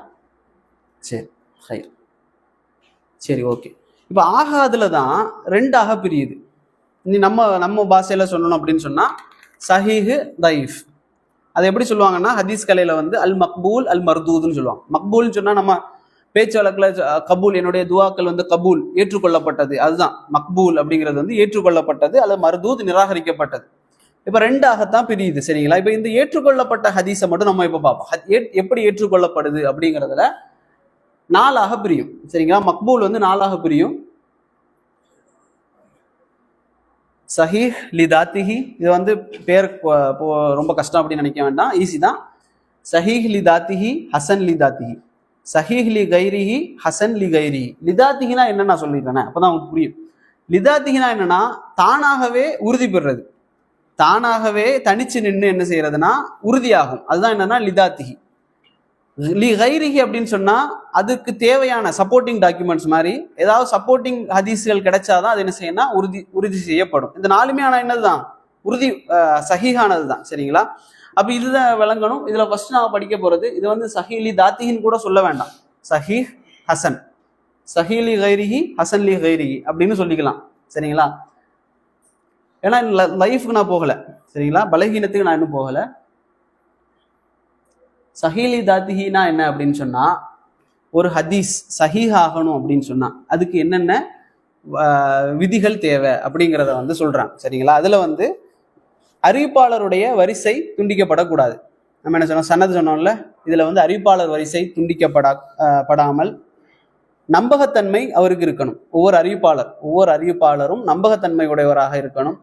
சரி ஓகே. இப்ப ஆகாதுல தான் 2ஆக பிரியுது. இனி நம்ம பாஷையில சொல்லணும் அப்படின்னு சொன்னா சஹீஹ், தஈஃப். அதை எப்படி சொல்லுவாங்கன்னா ஹதீஸ் கலையில வந்து அல் மக்பூல், அல் மர்தூதுன்னு சொல்லுவாங்க. மக்பூல்னு சொன்னா நம்ம பேச்சு வழக்குல கபூல், என்னுடைய துவாக்கள் வந்து கபூல், ஏற்றுக்கொள்ளப்பட்டது, அதுதான் மக்பூல் அப்படிங்கிறது வந்து ஏற்றுக்கொள்ளப்பட்டது, அல்லது மர்தூத் நிராகரிக்கப்பட்டது. இப்ப 2ஆகத்தான் பிரியுது. சரிங்களா? இப்ப இந்த ஏற்றுக்கொள்ளப்பட்ட ஹதீஸை மட்டும் நம்ம இப்ப பார்ப்போம். எப்படி ஏற்றுக்கொள்ளப்படுது அப்படிங்கிறதுல 4ஆக பிரியும். சரிங்களா? மக்பூல் வந்து 4ஆக பிரியும். சஹீஹ் லிதாத்திஹி, இது வந்து பேர் ரொம்ப கஷ்டம் அப்படின்னு நினைக்க வேண்டாம், ஈஸி தான். சஹீஹ் லிதாத்திஹி, ஹசன் லிதாத்திஹி. சஹீஹ் லி கைரிஹி, ஹசன் லி கைரிஹி. லிதாத்திஹினா என்ன நான் சொல்லிட்டேனே, அப்பதான் உங்களுக்கு புரியும். லிதாத்திஹினா என்னன்னா தானாகவே உறுதி பெறுறது, தானாகவே தனிச்சு நின்று என்ன செய்யறதுன்னா உறுதியாகும். அதுதான் என்னன்னா லிதாத்திஹி. லி கைரிஹி அப்படின்னு சொன்னா அதுக்கு தேவையான சப்போர்ட்டிங் டாக்குமெண்ட்ஸ் மாதிரி ஏதாவது சப்போர்ட்டிங் ஹதீஸ்கள் கிடைச்சாதான் அது என்ன செய்யணும்னா உறுதி செய்யப்படும். இந்த நாலுமே ஆனா என்னதுதான் உறுதி சஹீஹானது தான். சரிங்களா? அப்ப இதுதான் விளங்கணும். இதுல ஃபர்ஸ்ட் நான் படிக்க போறது இது வந்து சஹீலி தாத்திஹின்னு கூட சொல்ல வேண்டாம். சஹீஹ் ஹசன், சஹீலி கைரிஹி, ஹசன்லி கைரிஹி அப்படின்னு சொல்லிக்கலாம். சரிங்களா? ஏன்னா லைஃப்க்கு நான் போகல. சரிங்களா? பலகீனத்துக்கு நான் இன்னும் போகல. சஹீலி தாத்திஹினா என்ன அப்படின்னு சொன்னா, ஒரு ஹதீஸ் சஹீஹ் ஆகணும் அப்படின்னு சொன்னா அதுக்கு என்னென்ன விதிகள் தேவை அப்படிங்கிறத வந்து சொல்றாங்க. சரிங்களா? அதுல வந்து அறிவிப்பாளருடைய வரிசை துண்டிக்கப்படக்கூடாது. நம்ம என்ன சொன்னோம், சனது சொன்னோம்ல, இதுல வந்து அறிவிப்பாளர் வரிசை துண்டிக்கப்படாமல் நம்பகத்தன்மை அவருக்கு இருக்கணும். ஒவ்வொரு அறிவிப்பாளரும் நம்பகத்தன்மை உடையவராக இருக்கணும்.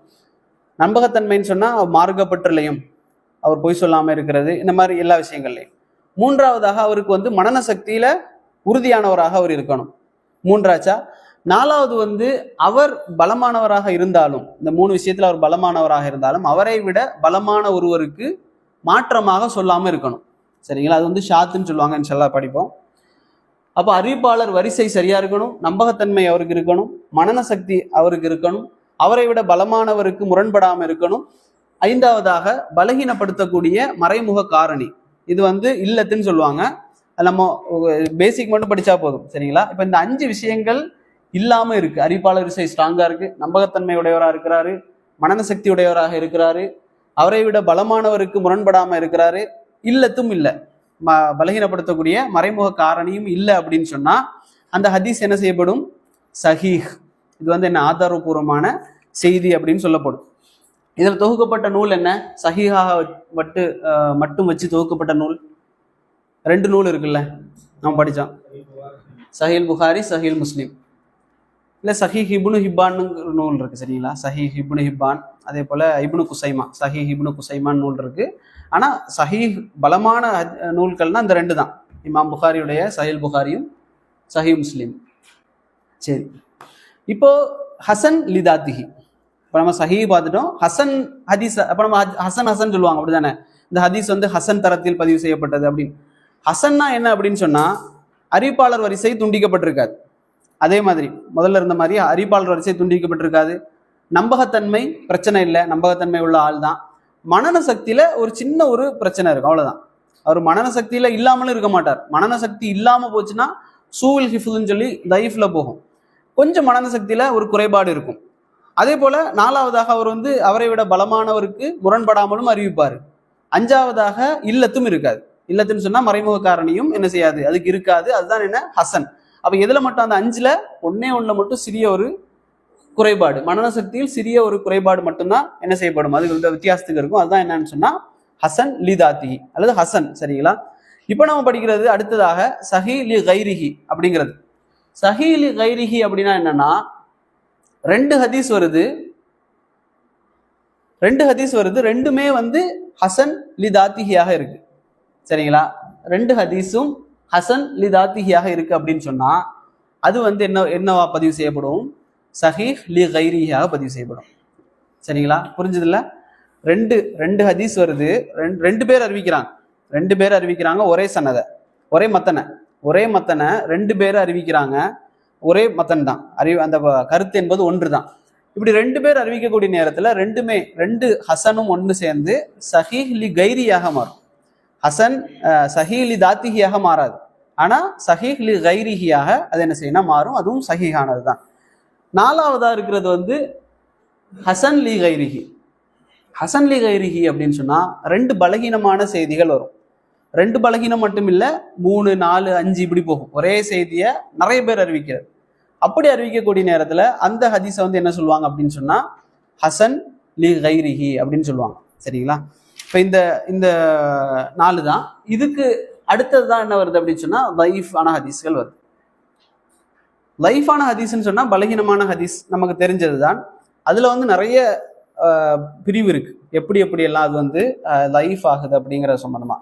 நம்பகத்தன்மைன்னு சொன்னா மார்க்கப்பற்றுலையும் அவர் பொய் சொல்லாம இருக்கிறது, இந்த மாதிரி எல்லா விஷயங்கள்லையும். மூன்றாவதாக அவருக்கு வந்து மனன சக்தியில உறுதியானவராக அவர் இருக்கணும். மூன்றாச்சா. நாலாவது வந்து அவர் பலமானவராக இருந்தாலும், இந்த மூணு விஷயத்துல அவர் பலமானவராக இருந்தாலும் அவரை விட பலமான ஒருவருக்கு மாற்றமாக சொல்லாம இருக்கணும். சரிங்களா? அது வந்து ஷாத்துன்னு சொல்லுவாங்க. இன்ஷால்லாஹ் படிப்போம். அப்போ அறிவிப்பாளர் வரிசை சரியா இருக்கணும், நம்பகத்தன்மை அவருக்கு இருக்கணும், மனன சக்தி அவருக்கு இருக்கணும், அவரை விட பலமானவருக்கு முரண்படாம இருக்கணும். ஐந்தாவதாக பலகீனப்படுத்தக்கூடிய மறைமுக காரணி, இது வந்து இல்லத்துன்னு சொல்லுவாங்க. நம்ம பேசிக் மட்டும் படிச்சா போதும். சரிங்களா? இப்ப இந்த 5 விஷயங்கள் இல்லாம இருக்கு. அறிவிப்பாளர் வரிசை ஸ்ட்ராங்கா இருக்கு, நம்பகத்தன்மை உடையவராக இருக்கிறாரு, மனன சக்தி உடையவராக இருக்கிறாரு, அவரை விட பலமானவருக்கு முரண்படாம இருக்கிறாரு, இல்லத்தும் இல்லை, பலகீனப்படுத்தக்கூடிய மறைமுக காரணியும் இல்லை அப்படின்னு சொன்னா அந்த ஹதீஸ் என்ன செய்யப்படும்? சஹீஹ். இது வந்து என்ன ஆதாரபூர்வமான செய்தி அப்படின்னு சொல்லப்படும். இதில் தொகுக்கப்பட்ட நூல் என்ன? சஹீஹாக மட்டும் வச்சு தொகுக்கப்பட்ட நூல் 2 நூல் இருக்குல்ல, நம்ம படித்தோம். சஹீல் புகாரி, சஹீல் முஸ்லிம். இல்லை சஹீஹ் இப்னு ஹிப்பான்னு நூல் இருக்கு. சரிங்களா? சஹீஹ் இப்னு ஹிப்பான், அதே போல இப்னு குசைமா, சஹீஹ் இப்னு குசைமான் நூல் இருக்கு. ஆனா சஹீஹ் பலமான நூல்கள்னா இந்த 2 தான். இமாம் புகாரியுடைய சஹீல் புகாரியும் சஹீஹ் முஸ்லிம். சரி, இப்போ ஹசன் லிதாத்திஹி. இப்போ நம்ம சஹீஹ் பார்த்துட்டோம். ஹசன் ஹதீஸ், அப்போ நம்ம ஹசன் சொல்லுவாங்க அப்படிதானே? இந்த ஹதீஸ் வந்து ஹசன் தரத்தில் பதிவு செய்யப்பட்டது அப்படின்னு. ஹசன்னா என்ன அப்படின்னு சொன்னா அறிவிப்பாளர் வரிசை துண்டிக்கப்பட்டிருக்காது. அதே மாதிரி முதல்ல இருந்த மாதிரி அறிவிப்பாளர் வரிசை துண்டிக்கப்பட்டிருக்காது. நம்பகத்தன்மை பிரச்சனை இல்லை, நம்பகத்தன்மை உள்ள ஆள் தான். மனன சக்தியில ஒரு சின்ன ஒரு பிரச்சனை இருக்கும், அவ்வளவுதான். அவர் மனன சக்தியில இல்லாமலும் இருக்க மாட்டார். மனன சக்தி இல்லாம போச்சுன்னா சூவில் ஹிஃபுன்னு சொல்லி லைஃப்ல போகும். கொஞ்சம் மனன சக்தியில ஒரு குறைபாடு இருக்கும். அதே போல 4வதாக அவர் வந்து அவரை விட பலமானவருக்கு முரண்படாமலும் அறிவிப்பார். 5வதாக இல்லத்தும் இருக்காது. இல்லத்துன்னு சொன்னா மறைமுக காரணியும் என்ன செய்யாது, அதுக்கு இருக்காது. அதுதான் என்ன ஹசன். அப்ப எதுல மட்டும் அந்த 5ல ஒண்ணே மட்டும் சிறிய ஒரு குறைபாடு, மனன சக்தியில் சிறிய ஒரு குறைபாடு மட்டும்தான் என்ன செய்யப்படும், அது வந்து வித்தியாசத்துக்கு இருக்கும். அதுதான் என்னன்னு சொன்னா ஹசன் லிதாத்தி அல்லது ஹசன். சரிங்களா? இப்ப நம்ம படிக்கிறது அடுத்ததாக சஹீலி கைரிஹி அப்படிங்கிறது. சஹீலி கைரிஹி அப்படின்னா என்னன்னா 2 ஹதீஸ் வருது, ரெண்டுமே வந்து ஹசன் லிதாத்திஹியாக இருக்கு. சரிங்களா? 2 ஹதீஸும் ஹசன் லிதாத்திஹியாக இருக்கு அப்படின்னு சொன்னா அது வந்து என்னவா பதிவு செய்யப்படும்? சஹீஹ் லி கைரிஹியாக பதிவு செய்யப்படும். சரிங்களா? புரிஞ்சதில்ல? ரெண்டு ஹதீஸ் வருது, 2 பேர் அறிவிக்கிறாங்க, ஒரே சனதை, ஒரே மத்தனை 2 பேர் அறிவிக்கிறாங்க, ஒரே மத்தன் தான், அந்த கருத்து என்பது ஒன்று தான். இப்படி 2 பேர் அறிவிக்கக்கூடிய நேரத்துல 2 ஹசனும் ஒன்று சேர்ந்து சஹீஹ் லி கைரியாக மாறும். ஹசன் சஹீஹ் லி தாத்திஹியாக மாறாது, ஆனா சஹீஹ் லி கைரிஹியாக அது என்ன செய்யணும் மாறும். அதுவும் சஹீஹானது தான். 4வதா இருக்கிறது வந்து ஹசன் லி கைரிஹி. ஹசன் லி கைரிஹி அப்படின்னு சொன்னா 2 பலகீனமான செய்திகள் வரும். 2 பலகீனம் மட்டும் இல்ல, 3, 4, 5 இப்படி போகும். ஒரே செய்தியை நிறைய பேர் அறிவிக்கிறது. அப்படி அறிவிக்கக்கூடிய நேரத்துல அந்த ஹதீஸை வந்து என்ன சொல்லுவாங்க அப்படின்னு சொன்னா ஹசன் லி கைரிஹி அப்படின்னு சொல்லுவாங்க. சரிங்களா? இப்ப இந்த 4 தான். இதுக்கு அடுத்ததுதான் என்ன வருது அப்படின்னு சொன்னா லைஃபான ஹதீஸ்கள் வருது. லைஃபான ஹதீஸ்ன்னு சொன்னா பலகீனமான ஹதீஸ் நமக்கு தெரிஞ்சதுதான். அதுல வந்து நிறைய பிரிவு இருக்கு, எப்படி எல்லாம் அது வந்து லைஃப் ஆகுது அப்படிங்கிற சம்பந்தமா.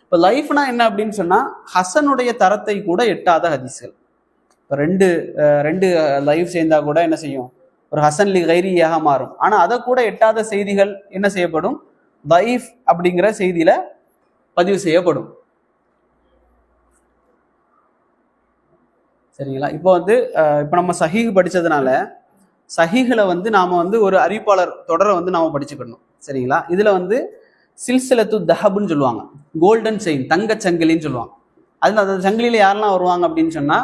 இப்ப லைஃப்னா என்ன அப்படின்னு சொன்னா ஹசனுடைய தரத்தை கூட எட்டாத ஹதீஸ்கள். இப்போ ரெண்டு லைஃப் சேர்ந்தா கூட என்ன செய்யும், ஒரு ஹசன் லி கைரியாக மாறும். ஆனா அதை கூட எட்டாத செய்திகள் என்ன செய்யப்படும், லைஃப் அப்படிங்கிற செய்தியில பதிவு செய்யப்படும். சரிங்களா. இப்போ வந்து இப்போ நம்ம சஹீஹ் படிச்சதுனால சஹீஹ்ல வந்து நாம வந்து ஒரு அறிவிப்பாளர் தொடரை வந்து நாம படிச்சுக்கணும். சரிங்களா. இதுல வந்து சில்சிலத்து தஹபுன்னு சொல்லுவாங்க, கோல்டன் செயின், தங்க சங்கிலின்னு சொல்லுவாங்க. அதுல அந்த சங்கிலியில யாரெல்லாம் வருவாங்க அப்படின்னு சொன்னா,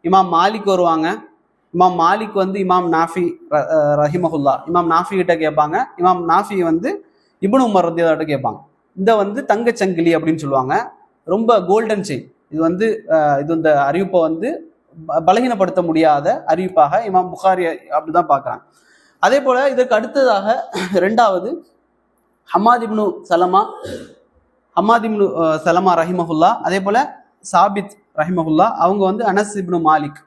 இமாம் மாலிக் வருவாங்க. இமாம் மாலிக் வந்து இமாம் நாஃபி ரஹிமஹுல்லா, இமாம் நாஃபி கிட்ட கேட்பாங்க. இமாம் நாஃபி வந்து இப்னு உமர் ரலியல்லாஹு கேட்பாங்க. இந்த வந்து தங்கச்சங்கிலி அப்படின்னு சொல்லுவாங்க, ரொம்ப கோல்டன் செயின். இது வந்து இது இந்த அறிவிப்பை வந்து பலகீனப்படுத்த முடியாத அறிவிப்பாக இமாம் புகாரி அப்படிதான் பார்க்குறாங்க. அதே போல இதற்கு அடுத்ததாக ரெண்டாவது ஹம்மாத் இப்னு சலமா, ஹம்மாத் இப்னு சலமா ரஹிமஹுல்லா, அதே போல சாபித் ரஹிமஹுல்லா, அவங்க வந்து அனஸ் இப்னு மாலிக்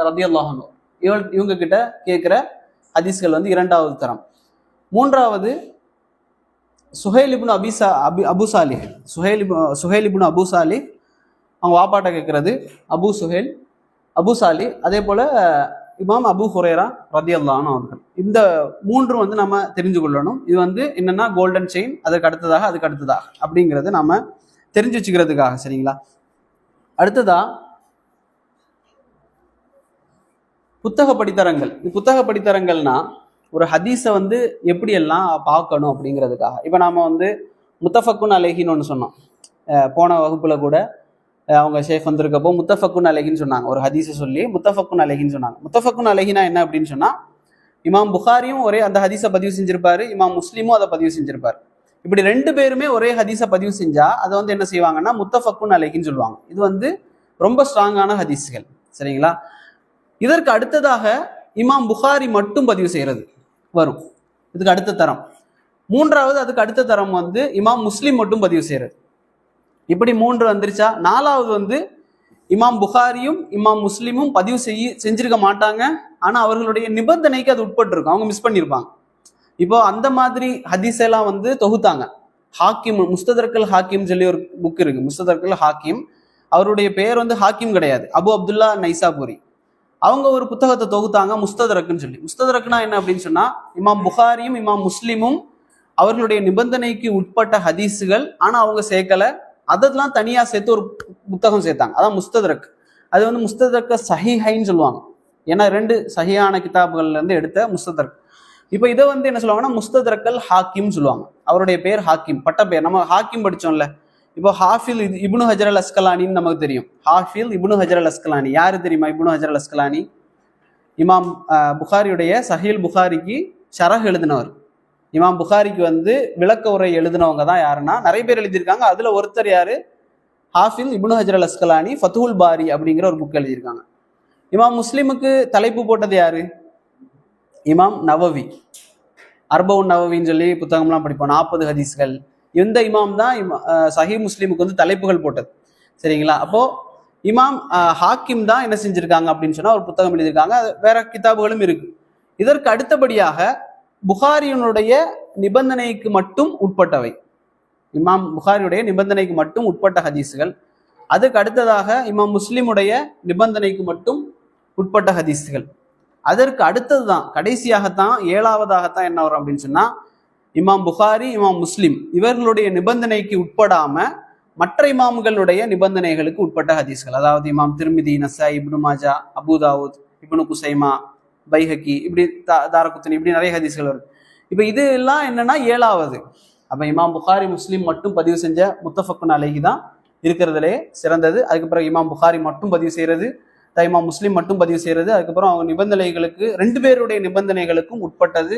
ரலியல்லாஹு அன்ஹு இவங்க கிட்ட கேட்குற ஹதீஸ்கள் வந்து இரண்டாவது தரம். மூன்றாவது சுஹைல் இப்னு அபு சாலிஹ், சுஹைல் இப்னு அபு சாலிஹ், அவங்க வாப்பாட்ட கேட்கறது அபு சாலி. அதே போல இமாம் அபு ஹுரைரா ரலியல்லாஹு அன்ஹு அவர்கள். இந்த மூன்றும் வந்து நம்ம தெரிஞ்சு கொள்ளணும். இது வந்து என்னன்னா கோல்டன் செயின், அதுக்கு அடுத்ததாக அப்படிங்கிறது நம்ம தெரிஞ்சு வச்சுக்கிறதுக்காக. சரிங்களா. அடுத்ததா புத்தக படித்தரங்கள்னா ஒரு ஹதீஸை வந்து எப்படியெல்லாம் பார்க்கணும் அப்படிங்கிறதுக்காக. இப்போ நாம வந்து முத்தஃபக்குன் அலைஹின்னு ஒன்று சொன்னோம். போன வகுப்புல கூட அவங்க ஷேக் வந்திருக்கப்போ முத்தஃபக்குன் அலைஹின்னு சொன்னாங்க. ஒரு ஹதீஸை சொல்லி முத்தஃபக்குன் அலைஹின்னு சொன்னாங்க. முத்தஃபக்குன் அலைஹினா என்ன அப்படின்னு சொன்னா, இமாம் புகாரியும் ஒரே அந்த ஹதீஸை பதிவு செஞ்சிருப்பாரு, இமாம் முஸ்லிமும் அதை பதிவு செஞ்சிருப்பாரு. இப்படி ரெண்டு பேருமே ஒரே ஹதீஸை பதிவு செஞ்சா அதை வந்து என்ன செய்வாங்கன்னா முத்தஃபக்குன் அலைஹின்னு சொல்லுவாங்க. இது வந்து ரொம்ப ஸ்ட்ராங்கான ஹதீஸ்கள். சரிங்களா. இதற்கு அடுத்ததாக இமாம் புகாரி மட்டும் பதிவு செய்யறது வரும், இதுக்கு அடுத்த தரம். மூன்றாவது அதுக்கு அடுத்த தரம் வந்து இமாம் முஸ்லிம் மட்டும் பதிவு செய்யறது. இப்படி மூன்று வந்துருச்சா. நாலாவது வந்து இமாம் புகாரியும் இமாம் முஸ்லிமும் பதிவு செஞ்சிருக்க மாட்டாங்க, ஆனா அவர்களுடைய நிபந்தனைக்கு அது உட்பட்டு இருக்கும், அவங்க மிஸ் பண்ணியிருப்பாங்க. இப்போ அந்த மாதிரி ஹதீஸ் எல்லாம் வந்து தொகுத்தாங்க. ஹாக்கிம், முஸ்ததர்கல் ஹாக்கிம் சொல்லி ஒரு புக் இருக்கு, முஸ்ததர்கல் ஹாக்கிம். அவருடைய பெயர் வந்து ஹாக்கிம் கிடையாது, அபு அப்துல்லா நைசாபுரி. அவங்க ஒரு புத்தகத்தை தொகுத்தாங்க முஸ்ததரக்குன்னு சொல்லி. முஸ்ததரக்குனா என்ன அப்படின்னு சொன்னா, இமாம் புகாரியும் இமாம் முஸ்லிமும் அவர்களுடைய நிபந்தனைக்கு உட்பட்ட ஹதீஸுகள், ஆனா அவங்க சேர்க்கல, அதெல்லாம் தனியா சேர்த்து ஒரு புத்தகம் சேர்த்தாங்க, அதான் முஸ்ததரக். அது வந்து முஸ்ததரக்க சஹீஹைன்னு சொல்லுவாங்க, ஏன்னா ரெண்டு சஹீஹான கிதாபுகள்ல இருந்து எடுத்த முஸ்ததரக். இப்போ இதை வந்து என்ன சொல்லுவாங்கன்னா முஸ்ததரக்கல் ஹாக்கிம் சொல்லுவாங்க. அவருடைய பேர் ஹாக்கிம், பட்ட பேர். நம்ம ஹாக்கிம் படிச்சோம்ல. இப்போ ஹாஃபில் இப்னு ஹஜர் அல் அஸ்கலானின்னு நமக்கு தெரியும். ஹாஃபில் இப்னு ஹஜர் அல் அஸ்கலானி யாரு தெரியுமா? இப்னு ஹஜர் அல் அஸ்கலானி இமாம் புகாரியுடைய சஹீல் புகாரிக்கு ஷரஹ் எழுதினவர். இமாம் புகாரிக்கு வந்து விளக்க உரை எழுதினவங்க தான் யாருன்னா நிறைய பேர் எழுதியிருக்காங்க. அதுல ஒருத்தர் யாரு? ஹாஃபில் இப்னு ஹஜர் அல் அஸ்கலானி ஃபத்துல் பாரி அப்படிங்கிற ஒரு புக் எழுதியிருக்காங்க. இமாம் முஸ்லிமுக்கு தலைப்பு போட்டது யாரு? இமாம் நவவி, அர்பவுன் நவவின்னு சொல்லி புத்தகம்லாம் படிப்போம், 40 ஹதீஸ்கள். இந்த இமாம் தான் சஹீஹ் முஸ்லிமுக்கு வந்து தலைப்புகள் போட்டது. சரிங்களா. அப்போ இமாம் ஹாக்கிம் தான் என்ன செஞ்சிருக்காங்க அப்படின்னு சொன்னா ஒரு புத்தகம் எழுதியிருக்காங்க, வேற கிதாபுகளும் இருக்கு. இதற்கு அடுத்தபடியாக புகாரியினுடைய நிபந்தனைக்கு மட்டும் உட்பட்டவை, இமாம் புகாரியுடைய நிபந்தனைக்கு மட்டும் உட்பட்ட ஹதீஸுகள். அதுக்கு அடுத்ததாக இமாம் முஸ்லிமுடைய நிபந்தனைக்கு மட்டும் உட்பட்ட ஹதீஸுகள். அதற்கு அடுத்தது தான் கடைசியாகத்தான் ஏழாவதாகத்தான் என்ன வரும் அப்படின்னு சொன்னா, இமாம் புகாரி இமாம் முஸ்லிம் இவர்களுடைய நிபந்தனைக்கு உட்படாம மற்ற இமாம்களுடைய நிபந்தனைகளுக்கு உட்பட்ட ஹதீஸ்கள், அதாவது இமாம் திர்மிதி, நசாய், இப்னு மாஜா, அபுதாவுத், இப்னு குசைமா, பைஹக்கி, இப்படி தாரகுத்னி, இப்படி நிறைய ஹதீஸ்கள் வருது. இப்போ இது எல்லாம் என்னன்னா ஏழாவது. அப்ப இமாம் புகாரி முஸ்லிம் மட்டும் பதிவு செஞ்ச முத்தஃபக்குன் அலைஹி தான் இருக்கிறதுலே சிறந்தது. அதுக்கப்புறம் இமாம் புகாரி மட்டும் பதிவு செய்யறது, இமாம் முஸ்லிம் மட்டும் பதிவு செய்யறது, அதுக்கப்புறம் அவங்க நிபந்தனைகளுக்கு ரெண்டு பேருடைய நிபந்தனைகளுக்கும் உட்பட்டது.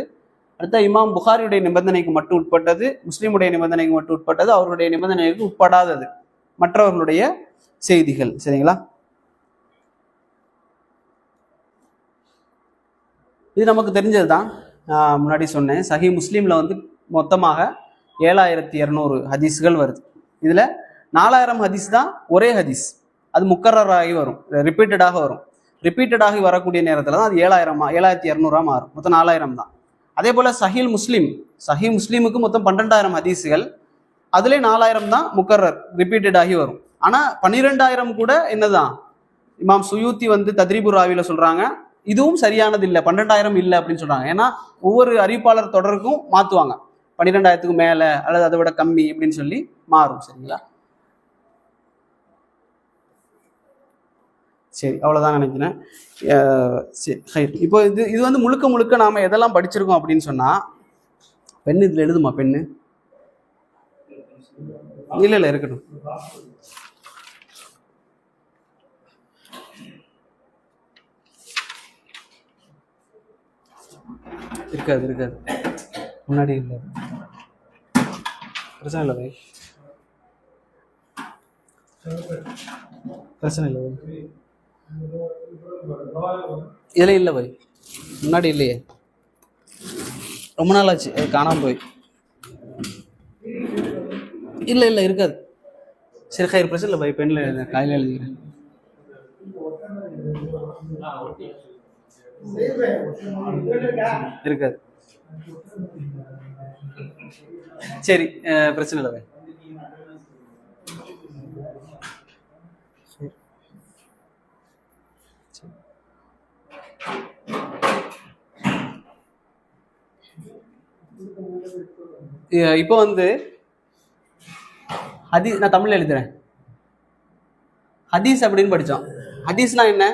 அடுத்த இமாம் புகாரியுடைய நிபந்தனைக்கு மட்டும் உட்பட்டது, முஸ்லிமுடைய நிபந்தனைக்கு மட்டும் உட்பட்டது, அவர்களுடைய நிபந்தனைக்கு உட்படாதது மற்றவர்களுடைய செய்திகள். சரிங்களா. இது நமக்கு தெரிஞ்சது தான், முன்னாடி சொன்னேன். சஹீஹ் முஸ்லீம்ல வந்து மொத்தமாக 7200 ஹதீஸ்கள் வருது. இதுல 4000 ஹதீஸ் தான் ஒரே ஹதீஸ், அது முக்கர்ரராகி வரும், ரிப்பீட்டடாக வரும். ரிப்பீட்டடாகி வரக்கூடிய நேரத்தில் தான் அது 7200 மாறும். மொத்தம் 4000 தான். அதே போல சஹீஹ் முஸ்லிமுக்கு மொத்தம் 12000 ஹதீஸுகள், அதுல 4000 தான் முக்கர்ரர், ரிப்பீட்டட் ஆகி வரும். ஆனா 12000 கூட என்னதான் இமாம் சுயூத்தி வந்து தத்ரீபுர் ராவில சொல்றாங்க, இதுவும் சரியானது இல்லை, 12000 இல்லை அப்படின்னு சொல்றாங்க. ஏன்னா ஒவ்வொரு அறிவிப்பாளர் தொடருக்கும் மாத்துவாங்க, 12000க்கு மேல அல்லது அதை விட கம்மி அப்படின்னு சொல்லி மாறும். சரிங்களா. சரி, அவ்வளோதான் நினைக்கிறேன். சரி, இப்போ இது வந்து முழுக்க முழுக்க நாம் எதெல்லாம் படிச்சிருக்கோம் அப்படின்னு சொன்னால், பெண்ணு இதில் எழுதுமா? பெண்ணு இல்லை இருக்கட்டும். இருக்காது முன்னாடி இல்லை, பிரச்சனை இல்லை பாய், பிரச்சனை இல்லை பாய், இதில் இல்லை பாய், முன்னாடி இல்லையே, ரொம்ப நாள் ஆச்சு அது காணாமல் போய். இல்லை இருக்காது. சரி கயிறு பிரச்சனை இல்லை பாய், பெண்ணில் காலையில் எழுதிக்கிறேன். இருக்காது. சரி பிரச்சனை இல்லை பாய். இப்போ வந்து ஹதீஸ், நான் தமிழ்ல எழுதுறேன். ஹதீஸ் அப்படின்னு படித்தோம். ஹதீஸ்னா என்ன?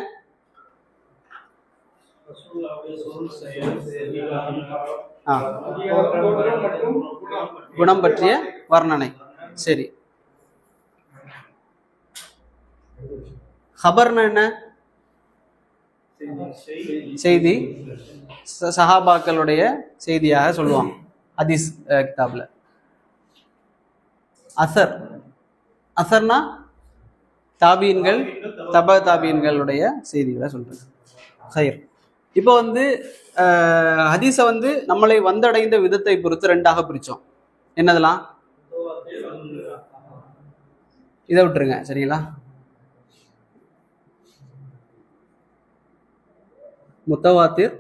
குணம் பற்றிய வர்ணனை. சரி, ஹபர்னா என்ன? செய்தி, சஹாபாக்களுடைய செய்தியாக சொல்லுவாங்க ஹதீஸ் கிதாப்ல. அசர், அசர்னா தாபீன்கள், தப தாபீன்களுடைய செய்திகளை சொல்றது. ஹைர். இப்போ வந்து ஹதீஸை வந்து நம்மளை வந்தடைந்த விதத்தை பொறுத்து ரெண்டாக பிரித்தோம். என்னதெல்லாம்? இதை விட்டுருங்க சரிங்களா. முத்தவாத்திர்,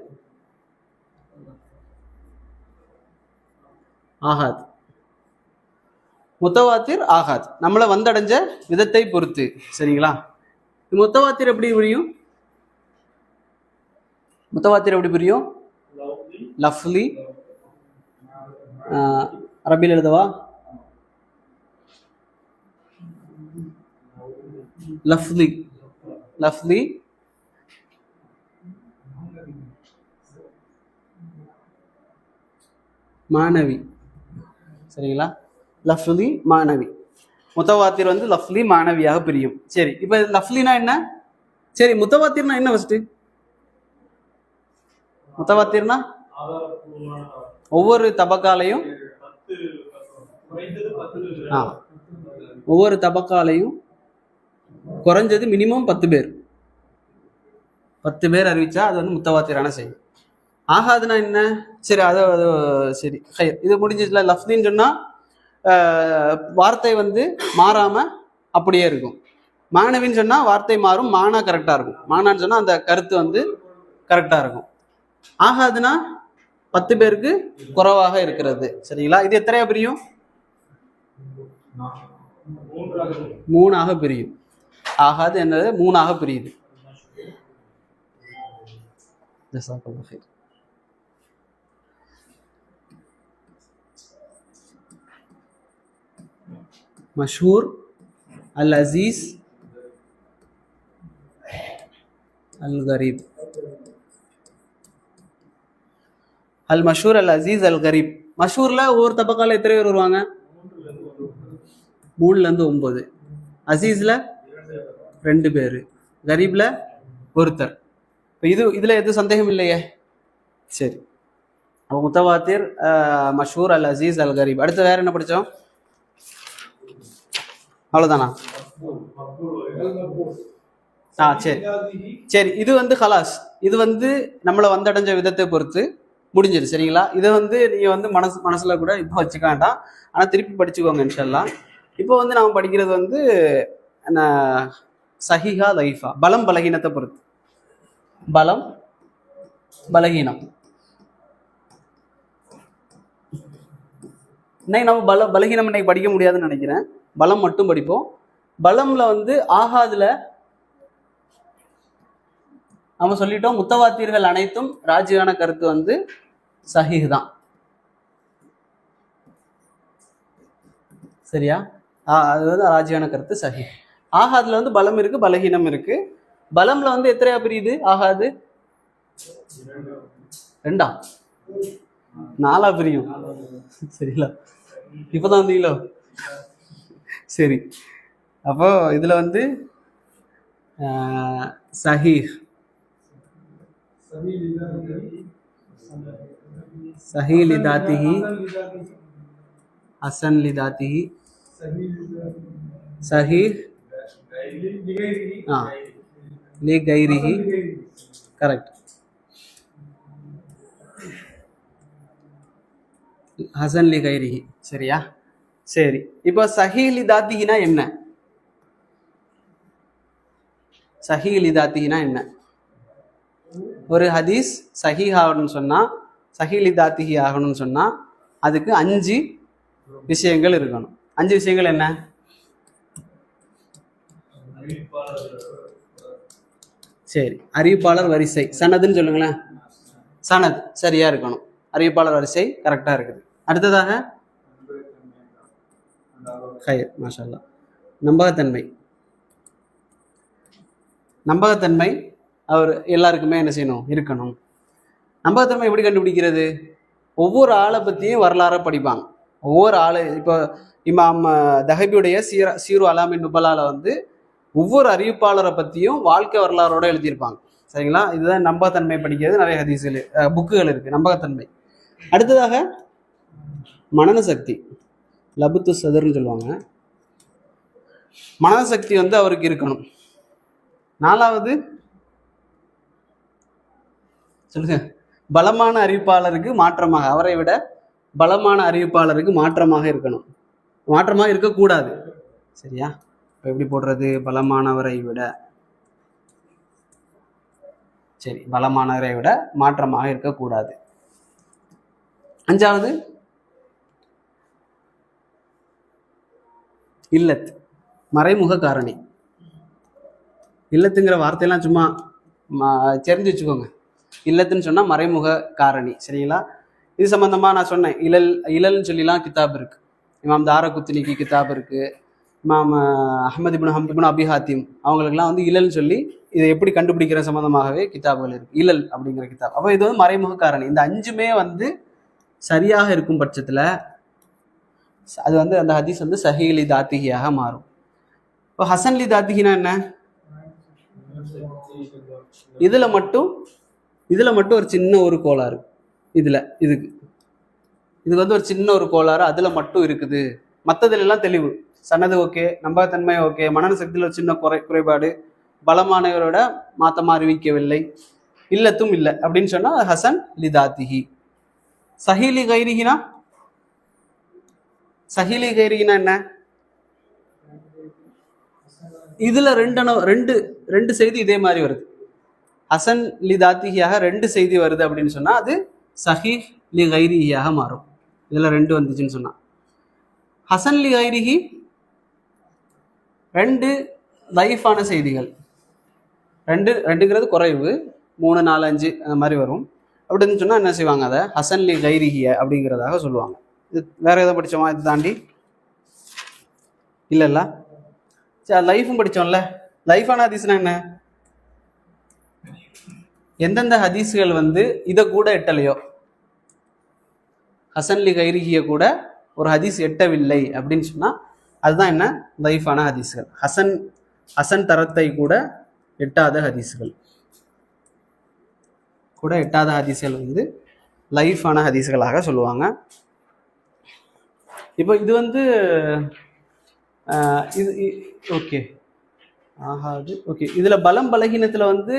ஆகாத். முத்தவாத்திர், ஆகாத் நம்மளை வந்தடைஞ்ச விதத்தை பொறுத்து சரிங்களா. முத்தவாத்திர் எப்படி புரியும்? முத்தவாத்திர் எப்படி புரியும்? லஃப்லி, அரபியில் எழுதவா? லஃப்லி, லஃப்லி, மானவி சரிங்களா. லஃப்லி, மானவி. முத்தவாத்திர் வந்து லஃப்லி, மானவியாக பிரியும். சரி, இப்போ லஃப்லினா என்ன? சரி, முத்தவாத்திர்னா என்ன? ஃபர்ஸ்ட் முத்தவாத்திர்னா ஒவ்வொரு தபக்காலையும் ஒவ்வொரு தபக்காலையும் குறைஞ்சது மினிமம் 10 பேர், 10 பேர் அறிவிச்சா அது வந்து முத்தவாத்திரான செய்தி. ஆகாதுன்னா என்ன? சரி, அது சரி இது முடிஞ்சிச்சுல. லஃப்தின்னு சொன்னா வார்த்தை வந்து மாறாம அப்படியே இருக்கும். மாணவின்னு சொன்னா வார்த்தை மாறும், மானா கரெக்டா இருக்கும். மானான்னு சொன்னா அந்த கருத்து வந்து கரெக்டா இருக்கும். ஆகாதுன்னா 10 பேருக்கு குறைவாக இருக்கிறது சரிங்களா. இது எத்தனையா பிரியும்? 3ஆக பிரியும். ஆகாது என்னது 3ஆக பிரியுது. மஷ்ஹூர், அல் அசீஸ், அல் கரீப். அல் மஷூர், அல் அசீஸ், அல் கரீப். மஷூர்ல ஒவ்வொரு தபக்கால எத்தனை பேர் வருவாங்க? 3லேருந்து 9. அசீஸ்ல 2 பேர், கரீப்ல ஒருத்தர். இப்போ இதுல எது சந்தேகம் இல்லையே. சரி, அப்போ முத்தவாத்திர், மஷூர், அல் அசீஸ், அல் கரீப். அடுத்து வேற என்ன படித்தோம்? அவ்வளோதானா? சரி சரி, இது வந்து ஹலாஸ். இது வந்து நம்மளை வந்தடைஞ்ச விதத்தை பொறுத்து முடிஞ்சிரு சரிங்களா. இதை வந்து நீங்கள் வந்து மனசில் கூட இப்போ வச்சுக்க வேண்டாம், ஆனால் திருப்பி படிச்சுக்கோங்க இன்ஷால்லா. இப்போ வந்து நாம் படிக்கிறது வந்து சஹிஹா லைஃபா, பலம் பலகீனத்தை பொறுத்து. பலம் பலகீனம். இன்னைக்கு நம்ம பலகீனம் இன்னைக்கு படிக்க முடியாதுன்னு நினைக்கிறேன். பலம் மட்டும் படிப்போம். பலம்ல வந்து ஆகாதுல நம்ம சொல்லிட்டோம், முத்தவாத்திர்கள் அனைத்தும் ராஜியான கருத்து வந்து சஹீஹ் தான். சரியா? அது வந்து ராஜியான கருத்து சஹீஹ். ஆகாதுல வந்து பலம் இருக்கு, பலகீனம் இருக்கு. பலம்ல வந்து எத்தனையா பிரியுது ஆகாது? 2 4 பிரியும். சரிங்களா? இப்பதான் வந்தீங்களோ? சரி, அப்போ இதுல வந்து சஹீஹ் சஹீஹ் லிதாத்திஹி, ஹசன் லிதாத்திஹி, சஹீஹ் லிகைரிஹி. கரெக்ட். ஹசன் லிகைரிஹி. சரியா? சரி, இப்போ சஹீஹ் லிதாத்திஹினா என்ன? சஹீஹ் லிதாத்திஹினா என்ன? ஒரு ஹதீஸ் சஹீஹ் ஆகணும்னு சொன்னா, சஹீஹ் லிதாத்திஹி ஆகணும்னு சொன்னா அதுக்கு 5 விஷயங்கள் இருக்கணும். 5 விஷயங்கள் என்ன? சரி, அறிவிப்பாளர் வரிசை, சனதுன்னு சொல்லுங்களேன். சனத் சரியா இருக்கணும். அறிவிப்பாளர் வரிசை கரெக்டா இருக்குது. அடுத்ததாக மாஷா அல்லாஹ், நம்பகத்தன்மை. நம்பகத்தன்மை அவர் எல்லாருக்குமே என்ன செய்யணும்? இருக்கணும். நம்பகத்தன்மை எப்படி கண்டுபிடிக்கிறது? ஒவ்வொரு ஆளை பற்றியும் வரலாறை படிப்பாங்க. ஒவ்வொரு ஆளு, இப்போ இமாம் தஹபியுடைய சீரு அலாமின் நுபலால வந்து ஒவ்வொரு அறிவிப்பாளரை பற்றியும் வாழ்க்கை வரலாறோட எழுதியிருப்பாங்க. சரிங்களா? இதுதான் நம்பகத்தன்மை படிக்கிறது. நிறைய ஹதீஸ்கள் புக்குகள் இருக்கு நம்பகத்தன்மை. அடுத்ததாக மனன சக்தி, லபுத்து சதர்ன்னு சொல்லுவாங்க. மனன சக்தி வந்து அவருக்கு இருக்கணும். 4வது சொல்லுங்க, பலமான அறிவிப்பாளருக்கு மாற்றமாக, அவரை விட பலமான அறிவிப்பாளருக்கு மாற்றமாக இருக்கணும். மாற்றமாக இருக்கக்கூடாது. சரியா? எப்படி போடுறது? பலமானவரை விட, சரி, பலமானவரை விட மாற்றமாக இருக்கக்கூடாது. 5வது இல்லத், மறைமுக காரணி. இல்லத்துங்கிற வார்த்தையெல்லாம் சும்மா தெரிஞ்சு வச்சுக்கோங்க. இல்லத்துன்னு சொன்னா மறைமுக காரணி. சரிங்களா? இது சம்பந்தமா நான் சொன்னேன், இழல்னு சொல்லிலாம் கிதாப் இருக்கு. இமாம் தாரகுத்னிக்கு கிதாப் இருக்கு. இமாம் அஹ்மது இப்னு ஹம்பல் இப்னு அபி ஹாத்திம் அவங்களுக்குலாம் வந்து இழல்னு சொல்லி இதை எப்படி கண்டுபிடிக்கிற சம்பந்தமாகவே கிதாபுகள் இருக்கு. இழல் அப்படிங்கிற கிதாப். அப்போ இது வந்து மறைமுக காரணி. இந்த 5மே வந்து சரியாக இருக்கும் பட்சத்துல அது வந்து அந்த ஹதீஸ் வந்து சஹீஹ் லிதாத்திஹியாக மாறும். இப்போ ஹசன் லிதாத்திஹினா என்ன? இதுல மட்டும் ஒரு சின்ன ஒரு கோளாறு. இதுக்கு வந்து ஒரு சின்ன ஒரு கோளாறு அதுல மட்டும் இருக்குது. மற்றதுல எல்லாம் தெளிவு. சனது ஓகே, நம்பகத்தன்மை ஓகே, மனன சக்தியில் ஒரு சின்ன குறைபாடு, பலமானவரோட மாத்தமா அறிவிக்கவில்லை, இல்லத்தும் இல்லை அப்படின்னு சொன்னா ஹசன் லிதாத்திஹி. சஹீலி கைரிஹினா, சஹீலி கைரிஹினா என்ன? இதுல ரெண்டு செய்தி இதே மாதிரி வருது. ஹசன் லிதாத்திஹியாக 2 செய்தி வருது அப்படின்னு சொன்னா அது சஹீஹ் லி கைரிஹியாக மாறும். இதுல 2 வந்துச்சுன்னு சொன்னா. ஹசன் லி கைரிஹி 2 லைஃபான செய்திகள். 2ங்கிறது குறைவு, 3, 4, 5 அந்த மாதிரி வரும். அப்படின்னு சொன்னா என்ன செய்வாங்க? அதை ஹசன் லி கைரிஹிய அப்படிங்கிறதாக சொல்லுவாங்க. இது வேற எதை படிச்சோமா? இது தாண்டி இல்ல சரி, லைஃபும் படிச்சோம்ல. லைஃபான ஹதீஸ்னா என்ன? எந்தெந்த ஹதீஸ்கள் வந்து இதை கூட எட்டலையோ, ஹசன் லி கைரிஹிய கூட ஒரு ஹதீஸ் எட்டவில்லை அப்படின்னு சொன்னா அதுதான் என்ன? லைஃபான ஹதீஸ்கள். ஹசன் தரத்தை கூட எட்டாத ஹதீஸ்கள் வந்து லைஃபான ஹதீஸ்களாக சொல்லுவாங்க. இப்போ இது வந்து இது ஓகே ஆகாது. ஓகே, இதுல பலம் பலகீனத்துல வந்து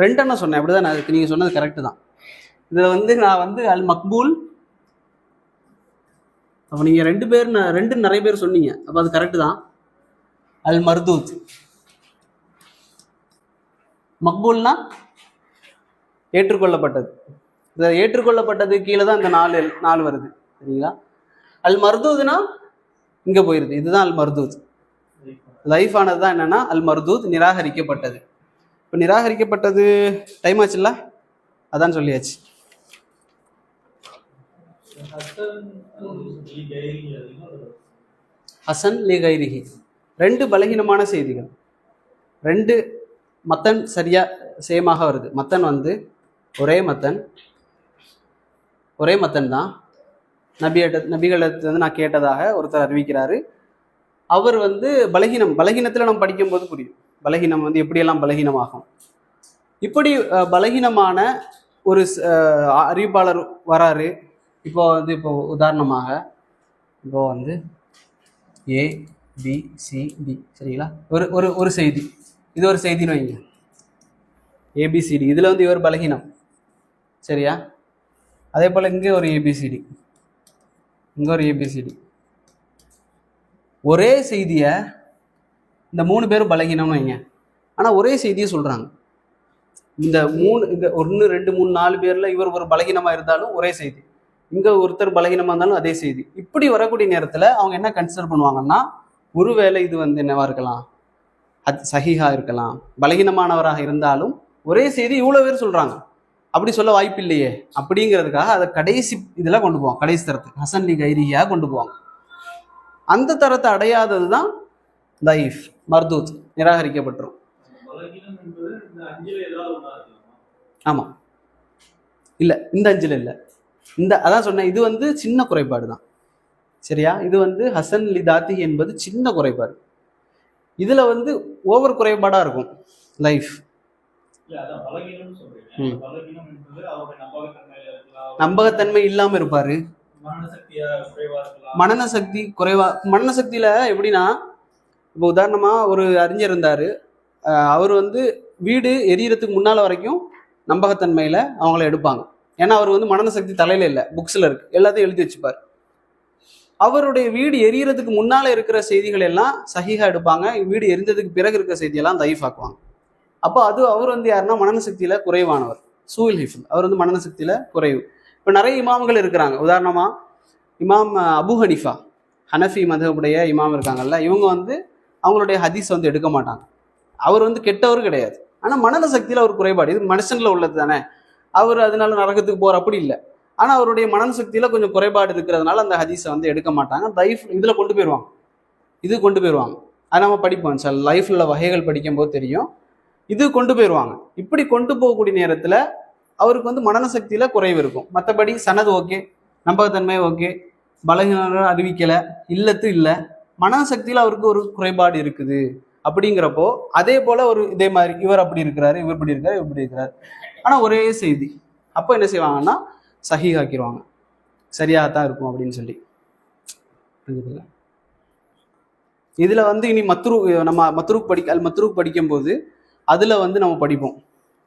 2 சொன்னேன். அப்படிதான் நான், நீங்க சொன்னது கரெக்டு தான். இதுல வந்து நான் வந்து அல் மக்பூல், அப்போ நீங்க 2 நிறைய பேர் சொன்னீங்க. அப்ப அது கரெக்டு தான். அல் மர்தூத். மக்பூல்னா ஏற்றுக்கொள்ளப்பட்டது. ஏற்றுக்கொள்ளப்பட்டது கீழே தான் இந்த 4 வருது. சரிங்களா? அல் மர்தூத்னா இங்க போயிருது. இதுதான் அல் மர்தூத். லைஃப் ஆனது தான் என்னன்னா அல் மர்தூத், நிராகரிக்கப்பட்டது. இப்போ நிராகரிக்கப்பட்டது டைம் ஆச்சுல்ல, அதான் சொல்லியாச்சு. ஹசன் லி கைரிஹி 2 பலகீனமான செய்திகள், 2 மத்தன் சரியா சேமாக வருது. மத்தன் வந்து ஒரே மத்தன் தான். நபிகளிடத்து வந்து நான் கேட்டதாக ஒருத்தர் அறிவிக்கிறாரு. அவர் வந்து பலகீனத்துல நம்ம படிக்கும்போது புரியும் பலகீனம் வந்து எப்படியெல்லாம் பலகீனமாகும். இப்படி பலகீனமான ஒரு அறிவிப்பாளர் வராரு. இப்போ உதாரணமாக இப்போ வந்து ABCD சரிங்களா, ஒரு செய்தி, இது ஒரு செய்தின்னு வைங்க, ABCD. இதுல வந்து இவர் பலகீனம் சரியா. அதே போல இங்கே ஒரு ABCD, இங்க ஒரு ABCD. ஒரே செய்திய இந்த 3 பேரும் பலகீனம்னு வைங்க, ஆனா ஒரே செய்தியை சொல்றாங்க. இந்த 1 2 3 4 பேர்ல இவர் ஒரு பலகீனமா இருந்தாலும் ஒரே செய்தி, இங்க ஒருத்தர் பலகீனமா இருந்தாலும் அதே செய்தி. இப்படி வரக்கூடிய நேரத்துல அவங்க என்ன கன்சிடர் பண்ணுவாங்கன்னா, ஒருவேளை இது வந்து என்னவா இருக்கலாம், அது சஹீஹா இருக்கலாம். பலகீனமானவராக இருந்தாலும் ஒரே செய்தி இவ்வளவு பேர் சொல்றாங்க, அப்படி சொல்ல வாய்ப்பு இல்லையே அப்படிங்கிறதுக்காக அதை கடைசி இதெல்லாம் கொண்டு போவாங்க, கடைசி தரத்துக்கு ஹசன் லி கைரியா கொண்டு போவாங்க. அந்த தரத்தை அடையாதது தான் தைஃப், மர்தூத், நிராகரிக்கப்பட்டுரும். ஆமா, இல்ல இந்த 5ல் இல்ல, இந்த அதான் சொன்னேன், இது வந்து சின்ன குறைபாடு தான் சரியா. இது வந்து ஹசன் லி தாத்தி என்பது சின்ன குறைபாடு. இதுல வந்து ஓவர் குறைபாடா இருக்கும் லைஃப். நம்பகத்தன்மை இல்லாம இருப்பாரு, மனன சக்தி குறைவா. மனன சக்தியில எப்படின்னா, இப்போ உதாரணமா ஒரு அறிஞர் இருந்தாரு, அவர் வந்து வீடு எரியறதுக்கு முன்னால வரைக்கும் நம்பகத்தன்மையில அவங்கள எடுப்பாங்க. ஏன்னா அவர் வந்து மனன சக்தி தலையில இல்லை, புக்ஸ்ல இருக்கு, எல்லாத்தையும் எழுதி வச்சுப்பார். அவருடைய வீடு எரியறதுக்கு முன்னால இருக்கிற செய்திகள் எல்லாம் சஹீஹா எடுப்பாங்க, வீடு எரிந்ததுக்கு பிறகு இருக்கிற செய்தியெல்லாம் தைஃப் ஆக்குவாங்க. அப்போ அவர் வந்து யாருன்னா மனன சக்தியில குறைவானவர், சூல் ஹிஃப்ல், அவர் வந்து மனன சக்தியில குறைவு. இப்போ நிறைய இமாம்கள் இருக்கிறாங்க. உதாரணமா இமாம் அபு ஹனிஃபா, ஹனஃபி மதஹுடைய இமாம் இருக்காங்கல்ல, இவங்க வந்து அவங்களுடைய ஹதீஸ் வந்து எடுக்க மாட்டாங்க. அவர் வந்து கெட்டவர் கிடையாது, ஆனா மனன சக்தியில ஒரு குறைபாடு, இது மனுஷன்ல உள்ளது தானே, அவர் அதனால நரகத்துக்கு போற அப்படி இல்லை. ஆனா அவருடைய மனன சக்தியில கொஞ்சம் குறைபாடு இருக்கிறதுனால அந்த ஹதீஸை வந்து எடுக்க மாட்டாங்க. தைஃப் இதுல கொண்டு போயிடுவாங்க, இது கொண்டு போயிடுவாங்க. அது நம்ம படிப்போம் சார், லைஃப்ல வகைகள் படிக்கும் போது தெரியும், இது கொண்டு போயிடுவாங்க. இப்படி கொண்டு போகக்கூடிய நேரத்துல அவருக்கு வந்து மனன சக்தியில குறைவு இருக்கும். மற்றபடி சனது ஓகே, நம்பகத்தன்மை ஓகே, பலகீன அறிவிக்கல, இல்லத்து இல்லை, மனன சக்தியில அவருக்கு ஒரு குறைபாடு இருக்குது. அப்படிங்கிறப்போ அதே போல ஒரு இதே மாதிரி இவர் அப்படி இருக்கிறாரு, இவர் இப்படி இருக்காரு, இவர் இப்படி இருக்கிறாரு, ஆனா ஒரே செய்தி. அப்போ என்ன செய்வாங்கன்னா சஹீஹாக்கிடுவாங்க, சரியாகத்தான் இருக்கும் அப்படின்னு சொல்லி. இதுல வந்து இனி நம்ம மத்ரூக் படிக்கும் போது அதுல வந்து நம்ம படிப்போம்,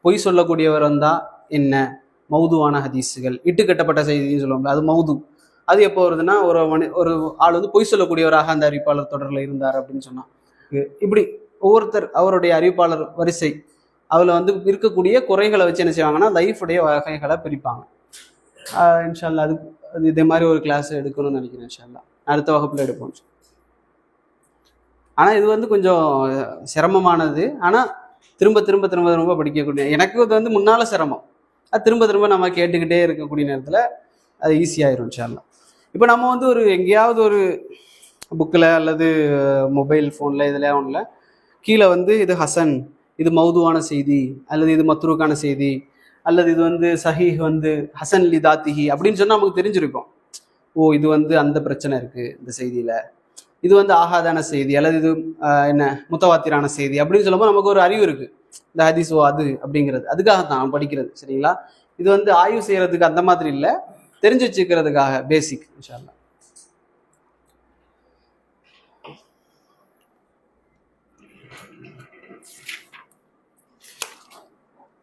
பொய் சொல்லக்கூடியவர் வந்தா என்ன, மௌதுவான ஹதீஸுகள், இட்டு கட்டப்பட்ட செய்தின்னு சொல்லுவாங்க, அது மௌது. அது எப்போ வருதுன்னா, ஒரு ஆள் வந்து பொய் சொல்லக்கூடியவராக அந்த அறிவிப்பாளர் தொடரில் இருந்தார் அப்படின்னு சொன்னா, இப்படி ஒவ்வொருத்தர் அவருடைய அறிவிப்பாளர் வரிசை அதுல வந்து இருக்கக்கூடிய குறைகளை வச்சு என்ன செய்வாங்கன்னா லைஃபுடைய வகைகளை பிரிப்பாங்க. இன்ஷால்லா அது இதே மாதிரி ஒரு கிளாஸ் எடுக்கணும்னு நினைக்கிறேன். இன்ஷால்லா அடுத்த வகுப்புல எடுப்போம். ஆனா இது வந்து கொஞ்சம் சிரமமானது, ஆனா திரும்ப திரும்ப திரும்ப திரும்ப படிக்கக்கூடிய, எனக்கு இது வந்து முன்னால சிரமம், அது திரும்ப திரும்ப நம்ம கேட்டுக்கிட்டே இருக்கக்கூடிய நேரத்துல அது ஈஸியாயிரும் இன்ஷால்லா. இப்போ நம்ம வந்து ஒரு எங்கேயாவது ஒரு புக்கில் அல்லது மொபைல் ஃபோனில் இதில் ஒன்றில் கீழே வந்து இது ஹசன், இது மௌதுவான செய்தி, அல்லது இது மத்ரூக்கான செய்தி, அல்லது இது வந்து சஹீஹ் வந்து ஹசன் லி தாத்திஹி அப்படின்னு சொன்னால் நமக்கு தெரிஞ்சிருக்கும், ஓ இது வந்து அந்த பிரச்சனை இருக்குது இந்த செய்தியில், இது வந்து ஆகாதான செய்தி, அல்லது இது என்ன முத்தவாத்திரான செய்தி அப்படின்னு சொல்லும்போது நமக்கு ஒரு அறிவு இருக்குது, இந்த ஹதீஸ் ஓ அது அப்படிங்கிறது. அதுக்காகத்தான் படிக்கிறது சரிங்களா. இது வந்து ஆய்வு செய்யறதுக்கு அந்த மாதிரி இல்லை, தெரிஞ்சு வச்சுக்கிறதுக்காக பேசிக். இன்ஷால்லா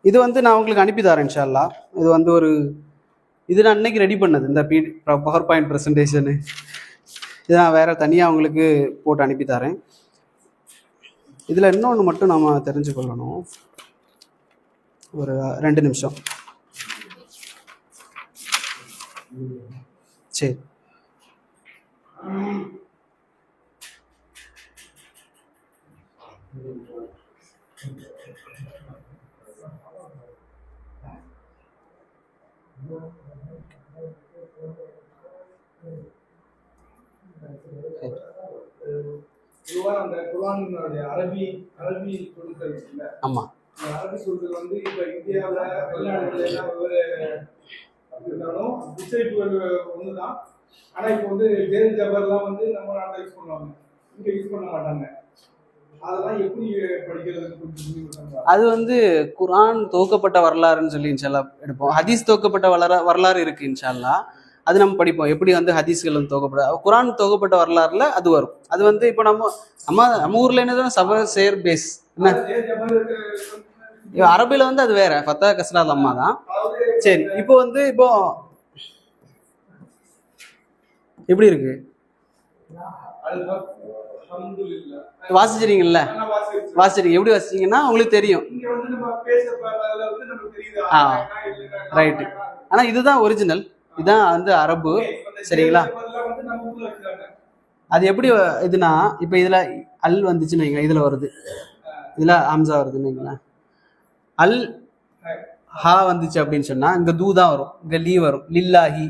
இது வந்து நான் உங்களுக்கு அனுப்பி தரேன் இன்ஷால்லா. இது வந்து இது நான் அன்னைக்கு ரெடி பண்ணது, இந்த பவர் பாயிண்ட் ப்ரெசன்டேஷனு, இதை நான் வேற தனியாக உங்களுக்கு போட்டு அனுப்பி தரேன். இதில் இன்னொன்று மட்டும் நம்ம தெரிஞ்சு கொள்ளணும், ஒரு 2 நிமிஷம். சரி, ஆமா அரபி சொல்றது வந்து இப்ப இந்தியாவில் வெளிநாடுகள் எல்லாம் வெவ்வேறு இருந்தாலும் உச்சரிப்புகள் ஒண்ணுதான். ஆனா இப்போ வந்து ஜெயல் ஜபர்லாம் வந்து நம்ம நாட்டில் யூஸ் பண்ணுவாங்க, இங்க யூஸ் பண்ண மாட்டாங்க. அதெல்லாம் எப்படி படிக்கிறதுன்னு அது வந்து குர்ஆன் துவக்கப்பட்ட வரலாறுன்னு சொல்லி இன்ஷால்லா எடுப்போம். ஹதீஸ் துவக்கப்பட்ட வரலாறு இருக்கு இன்ஷால்லா, அது நம்ம படிப்போம். எப்படி வந்து ஹதீஸ்கள் வந்து துவக்கப்பட்ட குர்ஆன் துவக்கப்பட்ட வரலாறுல அது வரும். அது வந்து இப்போ நம்ம ஊர்ல என்னது சப சேர் பேஸ் என்ன அரபில வந்து அது வேற ஃபத்தா கஸ்ரா அம்மா தான். சரி, இப்போ வந்து இப்போ எப்படி இருக்கு வாசிச்சிருக்கீங்கல்ல? வாசிச்சிருக்கீங்க. எப்படி வாசிச்சீங்கன்னா உங்களுக்கு தெரியும். ரைட்டு. ஆனா இதுதான் ஒரிஜினல், இதுதான் வந்து அரபு. சரிங்களா? அது எப்படி இதுனா, இப்ப இதுல அல் வந்துச்சுன்னு வைங்களேன், இதுல வருது, இதுல ஹம்சா வருதுன்னு வைங்களேன், அல் ஹா வந்துச்சு அப்படின்னு சொன்னா இங்க தூ தான் வரும், இங்க லீ வரும், லில்லாஹி.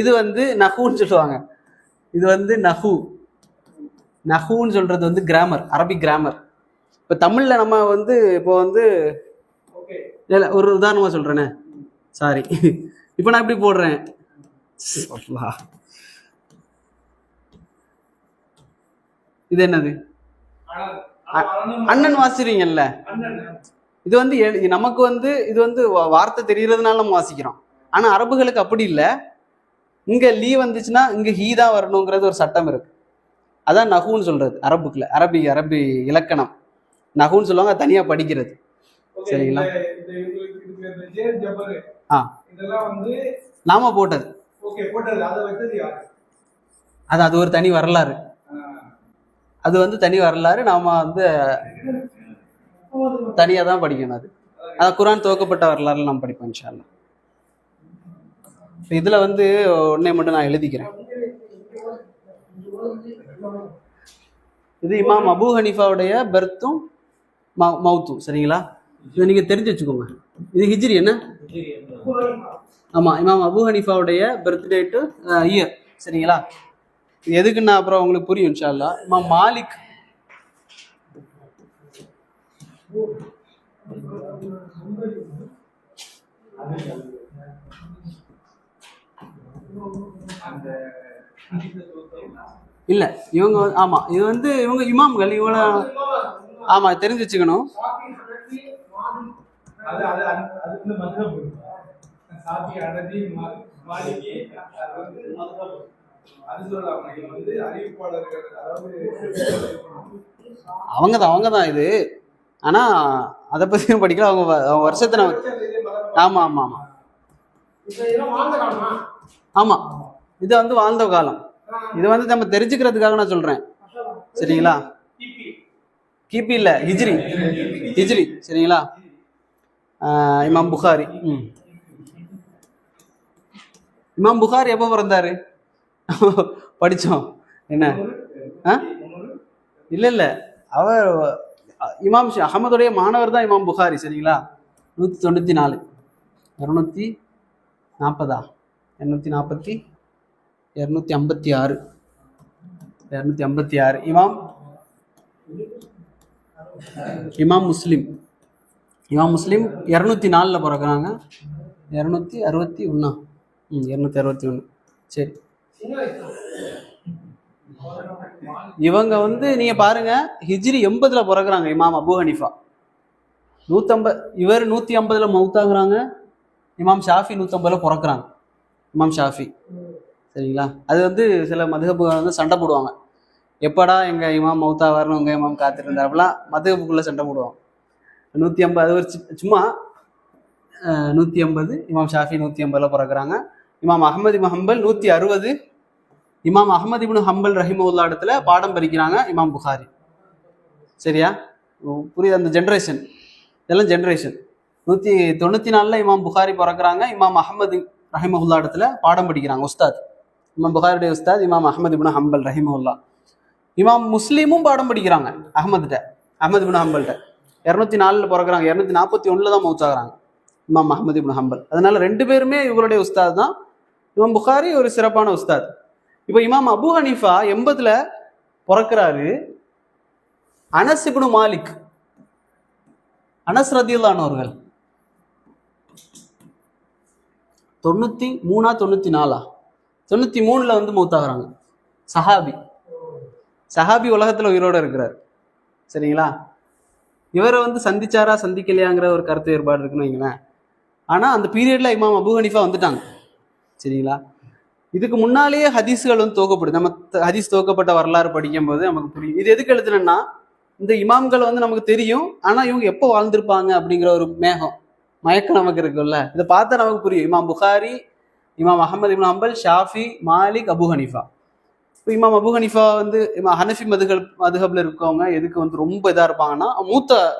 இது வந்து நஹூன்னு சொல்லுவாங்க. இது வந்து நஹூன்னு சொல்றது வந்து கிராமர், அரபிக் கிராமர். இப்ப தமிழ்ல நம்ம வந்து இப்போ வந்து ஒரு உதாரணமா சொல்றேனே, சாரி, இப்ப நான் இப்படி போடுறேன், இது என்னது அண்ணன் வாசிக்கிறீங்கல்ல, இது வந்து நமக்கு வந்து இது வந்து வார்த்தை தெரியறதுனால நம்ம வாசிக்கிறோம். ஆனா அரபுகளுக்கு அப்படி இல்லை. இங்க லீ வந்துச்சுன்னா இங்க ஹீ தான் வரணுங்கிறது ஒரு சட்டம் இருக்கு. அதான் நஹூன்னு சொல்றது அரபுக்குல, அரபி இலக்கணம் நஹூன்னு சொல்லுவாங்க, தனியா படிக்கிறது. சரிங்களா? நாம போட்டது அது ஒரு தனி வரலாறு, அது வந்து தனி வரலாறு. நாம வந்து தனியா தான் படிக்கணும். அது குர்ஆன் துவக்கப்பட்ட வரலாறு நாம் படிப்போம் இன்ஷா அல்லாஹ். இதுல வந்து ஒன்னே மட்டும் நான் எழுதிக்கிறேன். இது இமாம் அபு ஹனீஃபாவுடைய பெர்த்தும் மௌத்தும். சரிங்களா? இதை நீங்க தெரிஞ்சு வச்சுக்கோங்க. இது ஹிஜ்ரி என்ன? ஆமா, இமாம் அபு ஹனீஃபாவுடைய பர்த்டேட்டு இயர். சரிங்களா? எதுக்குன்னா அப்புறம் உங்களுக்கு புரியும் இன்ஷா அல்லாஹ். இமாம் மாலிக் இல்ல, இவங்க ஆமா, இது வந்து இவங்க இமாம்கள், இவங்கள ஆமா தெரிஞ்சு வச்சுக்கணும். அவங்கதான் இது. ஆனா அதை பத்தி படிக்கல, அவங்க வருஷத்தை ஆமா ஆமா ஆமா ஆமா, இது வந்து வாழ்ந்த காலம். இது வந்து நம்ம தெரிஞ்சுக்கிறதுக்காக நான் சொல்றேன். சரிங்களா? கிபி இல்ல, ஹிஜ்ரி. சரிங்களா? இமாம் புகாரி. இமாம் புகாரி எப்போ பிறந்தாரு படிச்சோம் என்ன? இல்ல அவர் இமாம் அகமதுடைய மாணவர் தான் இமாம் புகாரி. சரிங்களா? 194 240 256 இமாம் முஸ்லிம் 204 பிறகுறாங்க. 261 261. சரி, இவங்க வந்து நீங்க பாருங்க, ஹிஜ்ரி 80 பிறகுறாங்க இமாம் அபு ஹனீஃபா. 150 இவர் 150 மௌத்தாகுறாங்க. இமாம் ஷாஃபி 150 பிறக்குறாங்க. இமாம் ஷாஃபி. சரிங்களா? அது வந்து சில மதுஹபுகள் வந்து சண்டை போடுவாங்க, எப்படா எங்க இமாம் மௌத்தா வரணும், உங்க இமாம் காத்துட்டு இருந்தா, அப்படிலாம் மதுஹபுக்குள்ள சண்டை போடுவாங்க. 150 அது ஒரு சும்மா 150. இமாம் ஷாஃபி 150 பிறகுறாங்க. இமாம் அஹ்மது இப்னு ஹம்பல் 160. இமாம் அஹ்மது இப்னு ஹம்பல் ரஹிமஹுல்லாஹ் இடத்துல பாடம் படிக்கிறாங்க இமாம் புகாரி. சரியா? புரியுது? அந்த ஜென்ரேஷன், இதெல்லாம் ஜென்ரேஷன். 194 இமாம் புகாரி பிறக்குறாங்க. இமாம் அஹ்மது ரஹிமஹுல்லாஹ் இடத்துல பாடம் படிக்கிறாங்க. உஸ்தாத் இமாம் புகாரியுடைய உஸ்தாத் இமாம் அஹ்மது இப்னு ஹம்பல் ரஹிமஹுல்லாஹ். இமாம் முஸ்லிமும் பாடம் படிக்கிறாங்க அஹ்மது இப்னு ஹம்பல்கிட்ட. 204 பிறகுறாங்க. 241 தான் மௌத்தாகிறாங்க இமாம் அஹ்மது இப்னு ஹம்பல். அதனால 2 பேருமே இவருடைய உஸ்தாத் தான். இமாம் புகாரி ஒரு சிறப்பான உஸ்தாத். இப்போ இமாம் அபு ஹனீஃபா 80 பிறக்கிறாரு. அனஸ் இப்னு மாலிக் அனஸ் ரதியல்லாஹு அவர்கள் 93 94 93 வந்து மௌத்தாகிறாங்க. சஹாபி உலகத்துல உயிரோட இருக்கிறார். சரிங்களா? இவரை வந்து சந்திச்சாரா சந்திக்கலையாங்கிற ஒரு கருத்து வேறுபாடு இருக்குன்னு வைங்களேன். ஆனா அந்த பீரியட்ல இமாம் அபு ஹனீஃபா வந்துட்டாங்க. சரிங்களா? இதுக்கு முன்னாலேயே ஹதீஸ்கள் வந்து துவக்கப்படுது. நம்ம ஹதீஸ் துவக்கப்பட்ட வரலாறு படிக்கும் போது நமக்கு புரியும். இது எதுக்கு எழுதுனா, இந்த இமாம்கள் வந்து நமக்கு தெரியும், ஆனா இவங்க எப்போ வாழ்ந்திருப்பாங்க அப்படிங்கிற ஒரு மயக்கம் நமக்கு இருக்குல்ல. இதை பார்த்தா நமக்கு புரியும். இமாம் புகாரி, இமாம் அஹமது இப்னு ஹம்பல், ஷாஃபி, மாலிக், அபு ஹனீஃபா. இப்போ இமாம் அபு ஹனீஃபா வந்து ஹனஃபி மதுஹப்ல இருக்கவங்க எதுக்கு வந்து ரொம்ப இதா இருப்பாங்கன்னா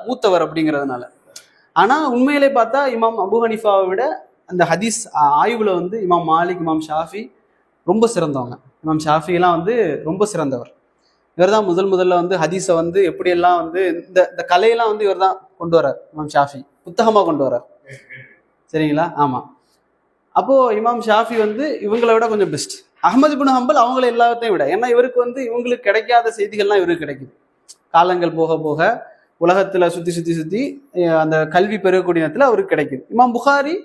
மூத்தவர் அப்படிங்கிறதுனால. ஆனா உண்மையிலே பார்த்தா இமாம் அபு ஹனீஃபாவை விட அந்த ஹதீஸ் ஆய்வுல வந்து இமாம் மாலிக், இமாம் ஷாஃபி ரொம்ப சிறந்தவங்க. இமாம் ஷாஃபிலாம் வந்து ரொம்ப சிறந்தவர். இவர் தான் முதல்ல வந்து ஹதீஸை வந்து எப்படியெல்லாம் வந்து இந்த கலையெல்லாம் வந்து இவர் தான் கொண்டு வர்றார். இமாம் ஷாஃபி புத்தகமாக கொண்டு வர்றார். சரிங்களா? ஆமா. அப்போ இமாம் ஷாஃபி வந்து இவங்களை விட கொஞ்சம் பெஸ்ட். அஹ்மது இப்னு ஹம்பல் அவங்கள எல்லாத்தையும் விட, ஏன்னா இவருக்கு வந்து இவங்களுக்கு கிடைக்காத செய்திகள்லாம் இவருக்கு கிடைக்குது. காலங்கள் போக போக உலகத்துல சுத்தி அந்த கல்வி பெறக்கூடிய நேரத்துல அவருக்கு கிடைக்குது. இமாம் புகாரி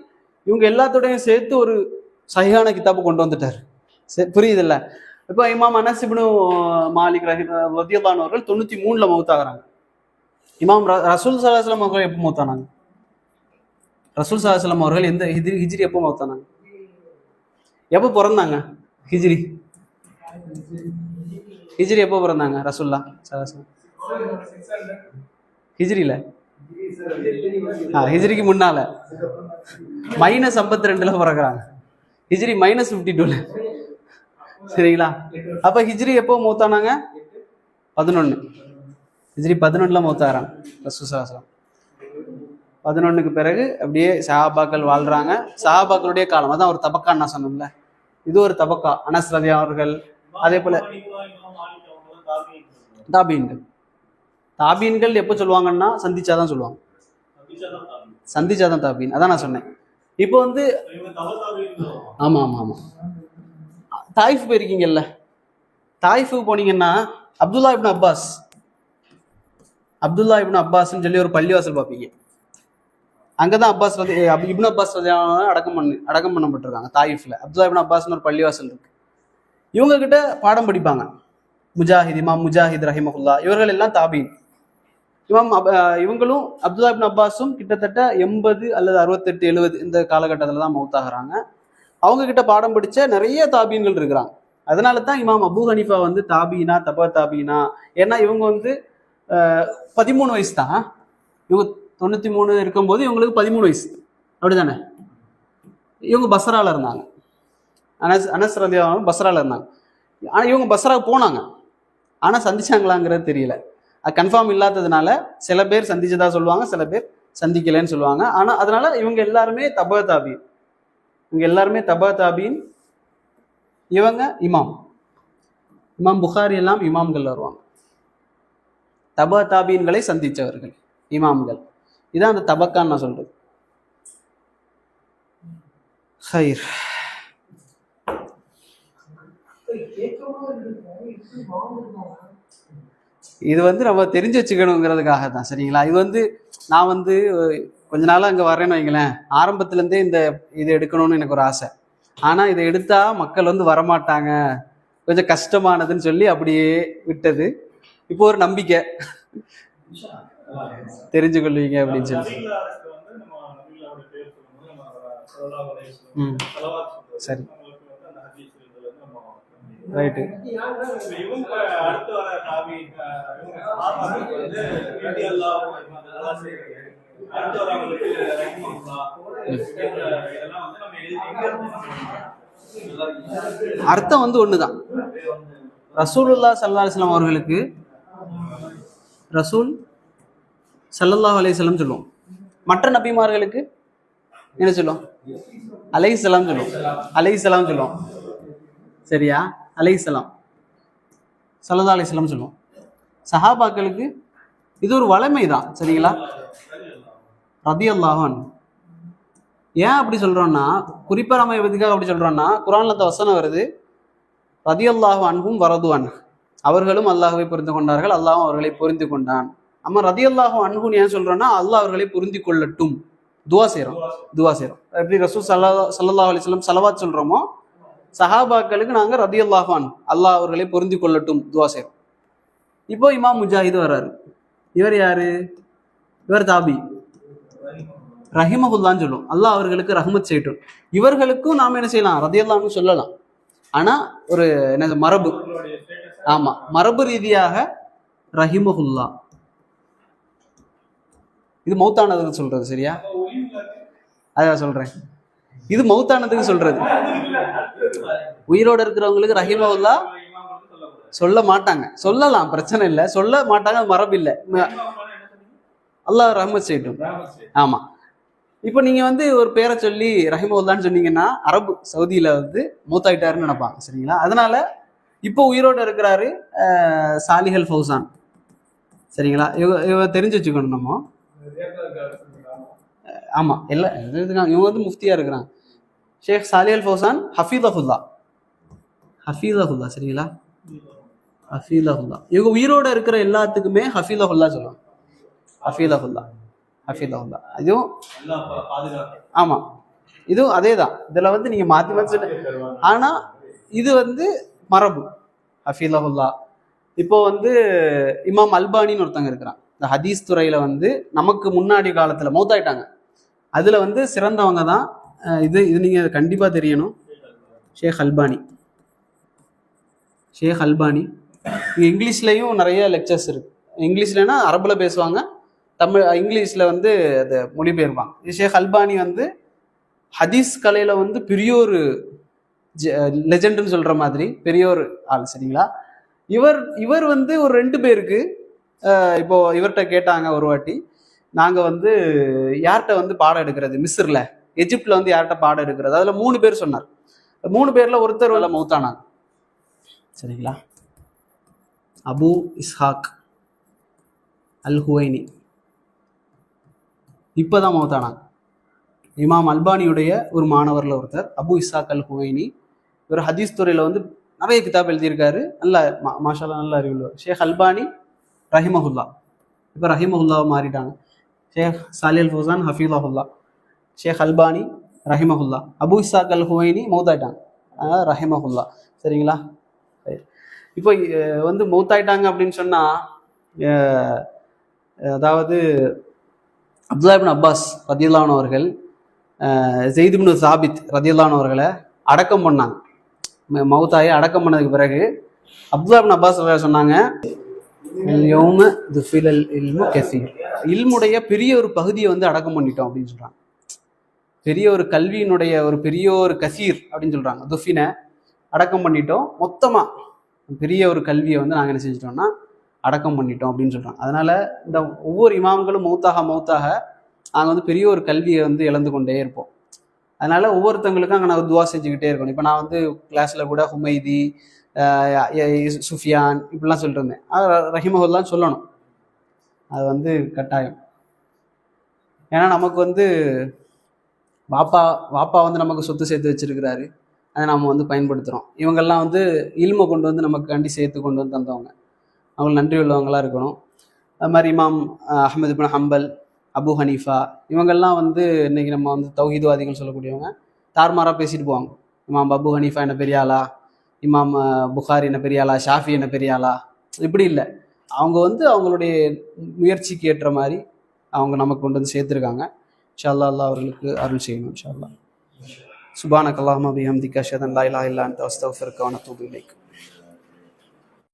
இவங்க எல்லாத்தோடையும் சேர்த்து ஒரு சஹீஹான கிதாபு கொண்டு வந்துட்டார். புரியுதுல்ல? இப்போ இமாம் அனஸ் இப்னு மாலிக் ரலியல்லாஹு அன்ஹு அவர்கள் 93 மௌத்தாகிறாங்க. இமாம் ரசூல் ஸல்லல்லாஹு அலைஹி வஸல்லம் அவர்கள் எப்போ மௌத்தானாங்க? ரசூல் ஸல்லல்லாஹு அலைஹி வஸல்லம் அவர்கள் எந்த ஹிஜ்ரி எப்போ மௌத்தானாங்க? எப்போ பிறந்தாங்க? ஹிஜ்ரி எப்போ பிறந்தாங்க ரசூல்லா ஸல்லல்லாஹு அலைஹி வஸல்லம்? ஹிஜ்ரில ஹிஜ்ரிக்கு முன்னால -52 பிறகுறாங்க. ஹிஜ்ரி -52. சரிங்களா? அப்ப ஹிஜ்ரி எப்போ மௌத்தானாங்க? 11. ஹிஜ்ரி 11 மௌத்தாகிறாங்க ரசூல் ஸல்லல்லாஹு அலைஹி வஸல்லம். 11க்கு பிறகு அப்படியே சஹாபாக்கள் வாழ்றாங்க. சஹாபாக்களுடைய காலம் அதான் ஒரு தபக்கான்னு நான் சொன்னேன்ல, இது ஒரு தபக்கா. அனஸ் ரலியல்லாஹு அவர்கள், அதே போல தாபீன்கள் எப்போ சொல்லுவாங்கன்னா சந்திச்சாதான் சொல்லுவாங்க. சந்திச்சாதான் தாபீன். அதான் நான் சொன்னேன். இப்போ வந்து ஆமா தாயிஃப் போயிருக்கீங்கல்ல, தாயிஃபுக்கு போனீங்கன்னா அப்துல்லா இப்னு அப்பாஸ்ன்னு சொல்லி ஒரு பள்ளிவாசல் பார்ப்பீங்க. அங்கதான் இப்னு அப்பாஸ் அடக்கம் பண்ணப்பட்டிருக்காங்க தாயிஃப்ல. அப்துல்லா இப்னு அப்பாஸ்ன்னு ஒரு பள்ளிவாசல் இருக்கு. இவங்க கிட்ட பாடம் படிப்பாங்க இமாம் முஜாஹித் ரஹிமஹுல்லா. இவர்கள் எல்லாம் தாபீன். இவங்களும் அப்துல்லா இப்னு அப்பாஸும் கிட்டத்தட்ட 80 அல்லது 68 70 இந்த காலகட்டத்தில் தான் மௌத்தாகிறாங்க. அவங்க கிட்ட பாடம் படிச்ச நிறைய தாபீன்கள் இருக்கிறாங்க. அதனால தான் இமாம் அபு ஹனீஃபா வந்து தாபீனா தபா தாபீனா. ஏன்னா இவங்க வந்து 13 வயசு தான். இவங்க 93 இருக்கும்போது இவங்களுக்கு 13 வயசு, அப்படிதானே? இவங்க பஸ்ரால இருந்தாங்க. அனஸ் ரலியல்லாஹு அன்ஹு பஸ்ரால இருந்தாங்க. ஆனா இவங்க பஸ்ராவுக்கு போனாங்க, ஆனா சந்திச்சாங்களாங்கிறது தெரியல. அது கன்ஃபார்ம் இல்லாததுனால சில பேர் சந்திச்சதா சொல்லுவாங்க, சில பேர் சந்திக்கலன்னு சொல்லுவாங்க. ஆனா அதனால இவங்க எல்லாருமே தபா தாபீன். இவங்க இமாம் புகாரி எல்லாம் இமாம்கள் வருவாங்க. தபா தாபீன்களை சந்திச்சவர்கள் இமாம்கள். இதான் அந்த தபக்கான்னு நான் சொல்றது. ஹைர். இது வந்து நம்ம தெரிஞ்சு வச்சுக்கணுங்கிறதுக்காக தான். சரிங்களா? இது வந்து நான் வந்து கொஞ்ச நாளாக அங்கே வரேன்னு வைங்களேன், ஆரம்பத்துலேருந்தே இது எடுக்கணும்னு எனக்கு ஒரு ஆசை. ஆனால் இதை எடுத்தா மக்கள் வந்து வரமாட்டாங்க, கொஞ்சம் கஷ்டமானதுன்னு சொல்லி அப்படியே விட்டது. இப்போ ஒரு நம்பிக்கை தெரிஞ்சு கொள்வீங்க அப்படின்னு சொல்லி. சரி, ரைட்டு. அர்த்தம் வந்து ஒண்ணுதான். ரசூலுல்லாஹ் ஸல்லல்லாஹு அலைஹி வஸல்லம் அவர்களுக்கு ரசூல் ஸல்லல்லாஹு அலைஹி வஸல்லம் சொல்லுவோம். மற்ற நபிமார்களுக்கு என்ன சொல்லுவோம்? அலைஹிஸ்ஸலாம் சொல்லுவோம். சரியா? அலைஹிஸ்ஸலாம் ஸல்லல்லாஹு அலைஹி வஸல்லம் சொல்லுவோம். சஹாபாக்களுக்கு இது ஒரு வளமை தான். சரிங்களா? ரலியல்லாஹு அன்ஹு. ஏன் அப்படி சொல்றோம்னா, குறிப்பா நம்ம எதுக்காக அப்படி சொல்றோம்னா, குர்ஆன்ல அந்த வசனம் வருது, ரலியல்லாஹு அன்ஹும் வரது அன்ஹு. அவர்களும் அல்லாஹ்வை புரிந்து கொண்டார்கள், அல்லாஹ்வும் அவர்களை புரிந்து கொண்டான். நம்ம ரதியல்லாஹு அன்ஹுன்னு ஏன் சொல்றோம்னா அல்லாஹ் அவர்களை புரிந்து கொள்ளட்டும் துவா செய்றோம். எப்படி ரசூல் ஸல்லல்லாஹு அலைஹி வஸல்லம் ஸலவாத் சொல்றோமோ சஹாபாக்களுக்கு நாங்க ரதியல்லாஹு அன்ஹு அல்லாஹ் அவர்களை புரிந்து கொள்ளட்டும் துவா செய்றோம். இப்போ இமாம் முஜாஹித் வர்றாரு. இவர் யாரு? இவர் தாபி, ரஹிமஹுல்லான்னு சொல்லும். அல்லாஹ் அவர்களுக்கு ரஹ்மத் செய்யட்டும். இவர்களுக்கும் நாம என்ன செய்யலாம்? ரதியல்லாஹு சொல்லலாம். ஆனா ஒரு என்ன மரபு, ஆமா மரபு ரீதியாக ரஹிமஹுல்லா இது மௌத்தானதுக்கு சொல்றது. சரியா? அதான் சொல்றேன், இது மௌத்தானதுக்கு சொல்றது. உயிரோட இருக்கிறவங்களுக்கு ரஹிமஹுல்லா சொல்ல மாட்டாங்க. சொல்லலாம், பிரச்சனை இல்லை, சொல்ல மாட்டாங்க, மரபு இல்லை. அல்லாஹ் ரஹ்மத் செய்யட்டும். ஆமா. இப்போ நீங்க வந்து ஒரு பேரை சொல்லி ரஹிமஹுல்லான்னு சொன்னீங்கன்னா அரபு சவுதியில வந்து மூத்தாயிட்டாருன்னு நினைப்பாங்க. சரிங்களா? அதனால இப்போ உயிரோட இருக்கிறாரு சாலிஹல் ஃபௌசான். சரிங்களா? இவ தெரிஞ்சு வச்சுக்கணும் நம்ம. ஆமா, எல்லாம் இவங்க வந்து முஃப்தியா இருக்கிறாங்க. ஷேக் சாலிஹல் ஃபௌசான் ஹஃபீதஹுல்லா. சரிங்களா? ஹஃபீதஹுல்லா. இவங்க உயிரோட இருக்கிற எல்லாத்துக்குமே ஹஃபீதஹுல்லா சொல்லுவாங்க. ஹஃபீதஹுல்லா. இதுவும் ஆமா, இதுவும் அதே தான். இதுல வந்து நீங்க மாத்தி மாத்தி, ஆனா இது வந்து மரபு ஹஃபீதஹுல்லா. இப்போ வந்து இமாம் அல்பானின்னு ஒருத்தங்க இருக்கிறான். இந்த ஹதீஸ் துறையில வந்து நமக்கு முன்னாடி காலத்துல மௌத்தாயிட்டாங்க. அதுல வந்து சிறந்தவங்க தான். இது நீங்க கண்டிப்பா தெரியணும். ஷேக் அல்பானி. இங்க இங்கிலீஷ்லயும் நிறைய லெக்சர்ஸ் இருக்கு. இங்கிலீஷ்லன்னா அரபுல பேசுவாங்க, இங்கிலீஷ்ல வந்து அதை மொழிபெயர்ப்பாங்க. ஷேக் அல்பானி வந்து ஹதீஸ் கலையில வந்து பெரிய ஒரு லெஜெண்டுன்னு சொல்ற மாதிரி பெரிய ஒரு ஆள். சரிங்களா? இவர் வந்து ஒரு 2 பேருக்கு இப்போ இவர்கிட்ட கேட்டாங்க ஒரு வாட்டி, நாங்க வந்து யார்கிட்ட வந்து பாடம் எடுக்கிறது, மிஸ்ர்ல எஜிப்ட்ல வந்து யார்கிட்ட பாடம் எடுக்கிறது. அதுல 3 பேர் சொன்னார். 3 பேர்ல ஒருத்தர் வேலை மௌத்தானாங்க. சரிங்களா? அபு இஸ்ஹாக் அல் ஹுவைனி இப்பதான் மௌத்தானாங்க. இமாம் அல்பானியுடைய ஒரு மாணவர்ல ஒருத்தர் அபு இஸ்ஹாக் அல் ஹுவைனி. இவர் ஹதீஸ் துறையில வந்து நிறைய கிதாப் எழுதியிருக்காரு. நல்ல மாஷால்லா நல்ல அறிவுள்ளவர். ஷேக் அல்பானி ரஹிமஹுல்லா. இப்போ ரஹிமஹுல்லாவை மாறிட்டாங்க. ஷேக் சாலிஹல் ஃபௌசான் ஹஃபீதஹுல்லா, ஷேக் அல்பானி ரஹிமஹுல்லா, அபு இஸ்ஹாக் அல் ஹுவைனி மௌத்தாயிட்டாங்க, ரஹிமஹுல்லா. சரிங்களா? இப்போ வந்து மௌத்தாயிட்டாங்க அப்படின்னு சொன்னா, அதாவது அப்துல்லா இப்னு அப்பாஸ் ரதியல்லாஹு அவர்கள் ஸெய்த் இப்னு சாபித் ரதியல்லாஹு அவர்களை அடக்கம் பண்ணாங்க. மௌத்தாயி அடக்கம் பண்ணதுக்கு பிறகு அப்துல்லா இப்னு அப்பாஸ் சொன்னாங்க, இல்முடைய பெரிய ஒரு பகுதியை வந்து அடக்கம் பண்ணிட்டோம் அப்படின்னு சொல்றாங்க. பெரிய ஒரு கல்வியினுடைய ஒரு பெரிய ஒரு கசீர் அப்படின்னு சொல்றாங்க. துஃபினை அடக்கம் பண்ணிட்டோம், மொத்தமா பெரிய ஒரு கல்வியை வந்து நாங்கள் என்ன செஞ்சிட்டோம்னா அடக்கம் பண்ணிட்டோம் அப்படின்னு சொல்றாங்க. அதனால இந்த ஒவ்வொரு இமாம்களும் மௌத்தாக நாங்கள் வந்து பெரிய ஒரு கல்வியை வந்து இழந்து கொண்டே இருப்போம். அதனால ஒவ்வொருத்தவங்களுக்கும் அங்கே நான் துவா செஞ்சுக்கிட்டே இருக்கணும். இப்போ நான் வந்து கிளாஸ்ல கூட ஹுமைதி, சுஃபியான் இப்படிலாம் சொல்லிட்டு இருந்தேன். ரஹிமஹுல்லான்னு சொல்லணும், அது வந்து கட்டாயம். ஏன்னா நமக்கு வந்து வாப்பா வந்து நமக்கு சொத்து சேர்த்து வச்சிருக்கிறாரு, அதை நம்ம வந்து பயன்படுத்துகிறோம். இவங்கெல்லாம் வந்து இல்மை கொண்டு வந்து நமக்கு கண்டி சேர்த்து கொண்டு வந்து தந்தவங்க, அவங்க நன்றி உள்ளவங்களாக இருக்கணும். அது மாதிரி இமாம் அஹ்மது இப்னு ஹம்பல், அபு ஹனீஃபா இவங்கெல்லாம் வந்து இன்னைக்கு நம்ம வந்து தௌஹீத்வாதிகள் சொல்லக்கூடியவங்க தார்மாராக பேசிட்டு போவாங்க. இமாம் அபு ஹனீஃபா என்ன பெரிய ஆளா, இமாம் புகாரி என்ன பெரிய ஆளா, ஷாஃபி என்ன பெரிய ஆளா, இப்படி இல்லை. அவங்க வந்து அவங்களுடைய முயற்சிக்கு ஏற்ற மாதிரி அவங்க நமக்கு கொண்டு வந்து சேர்த்துருக்காங்க. இன்ஷா அல்லாஹ் அல்லாஹ் அவர்களுக்கு அருள் செய்யணும். இன்ஷா அல்லாஹ். சுப்ஹானக அல்லாஹும்ம பிஹம்திக அஷ்ஹது அன் லா இலாஹா இல்லா அன்த அஸ்தக்ஃபிருக வ அத்தூபு இலைக்.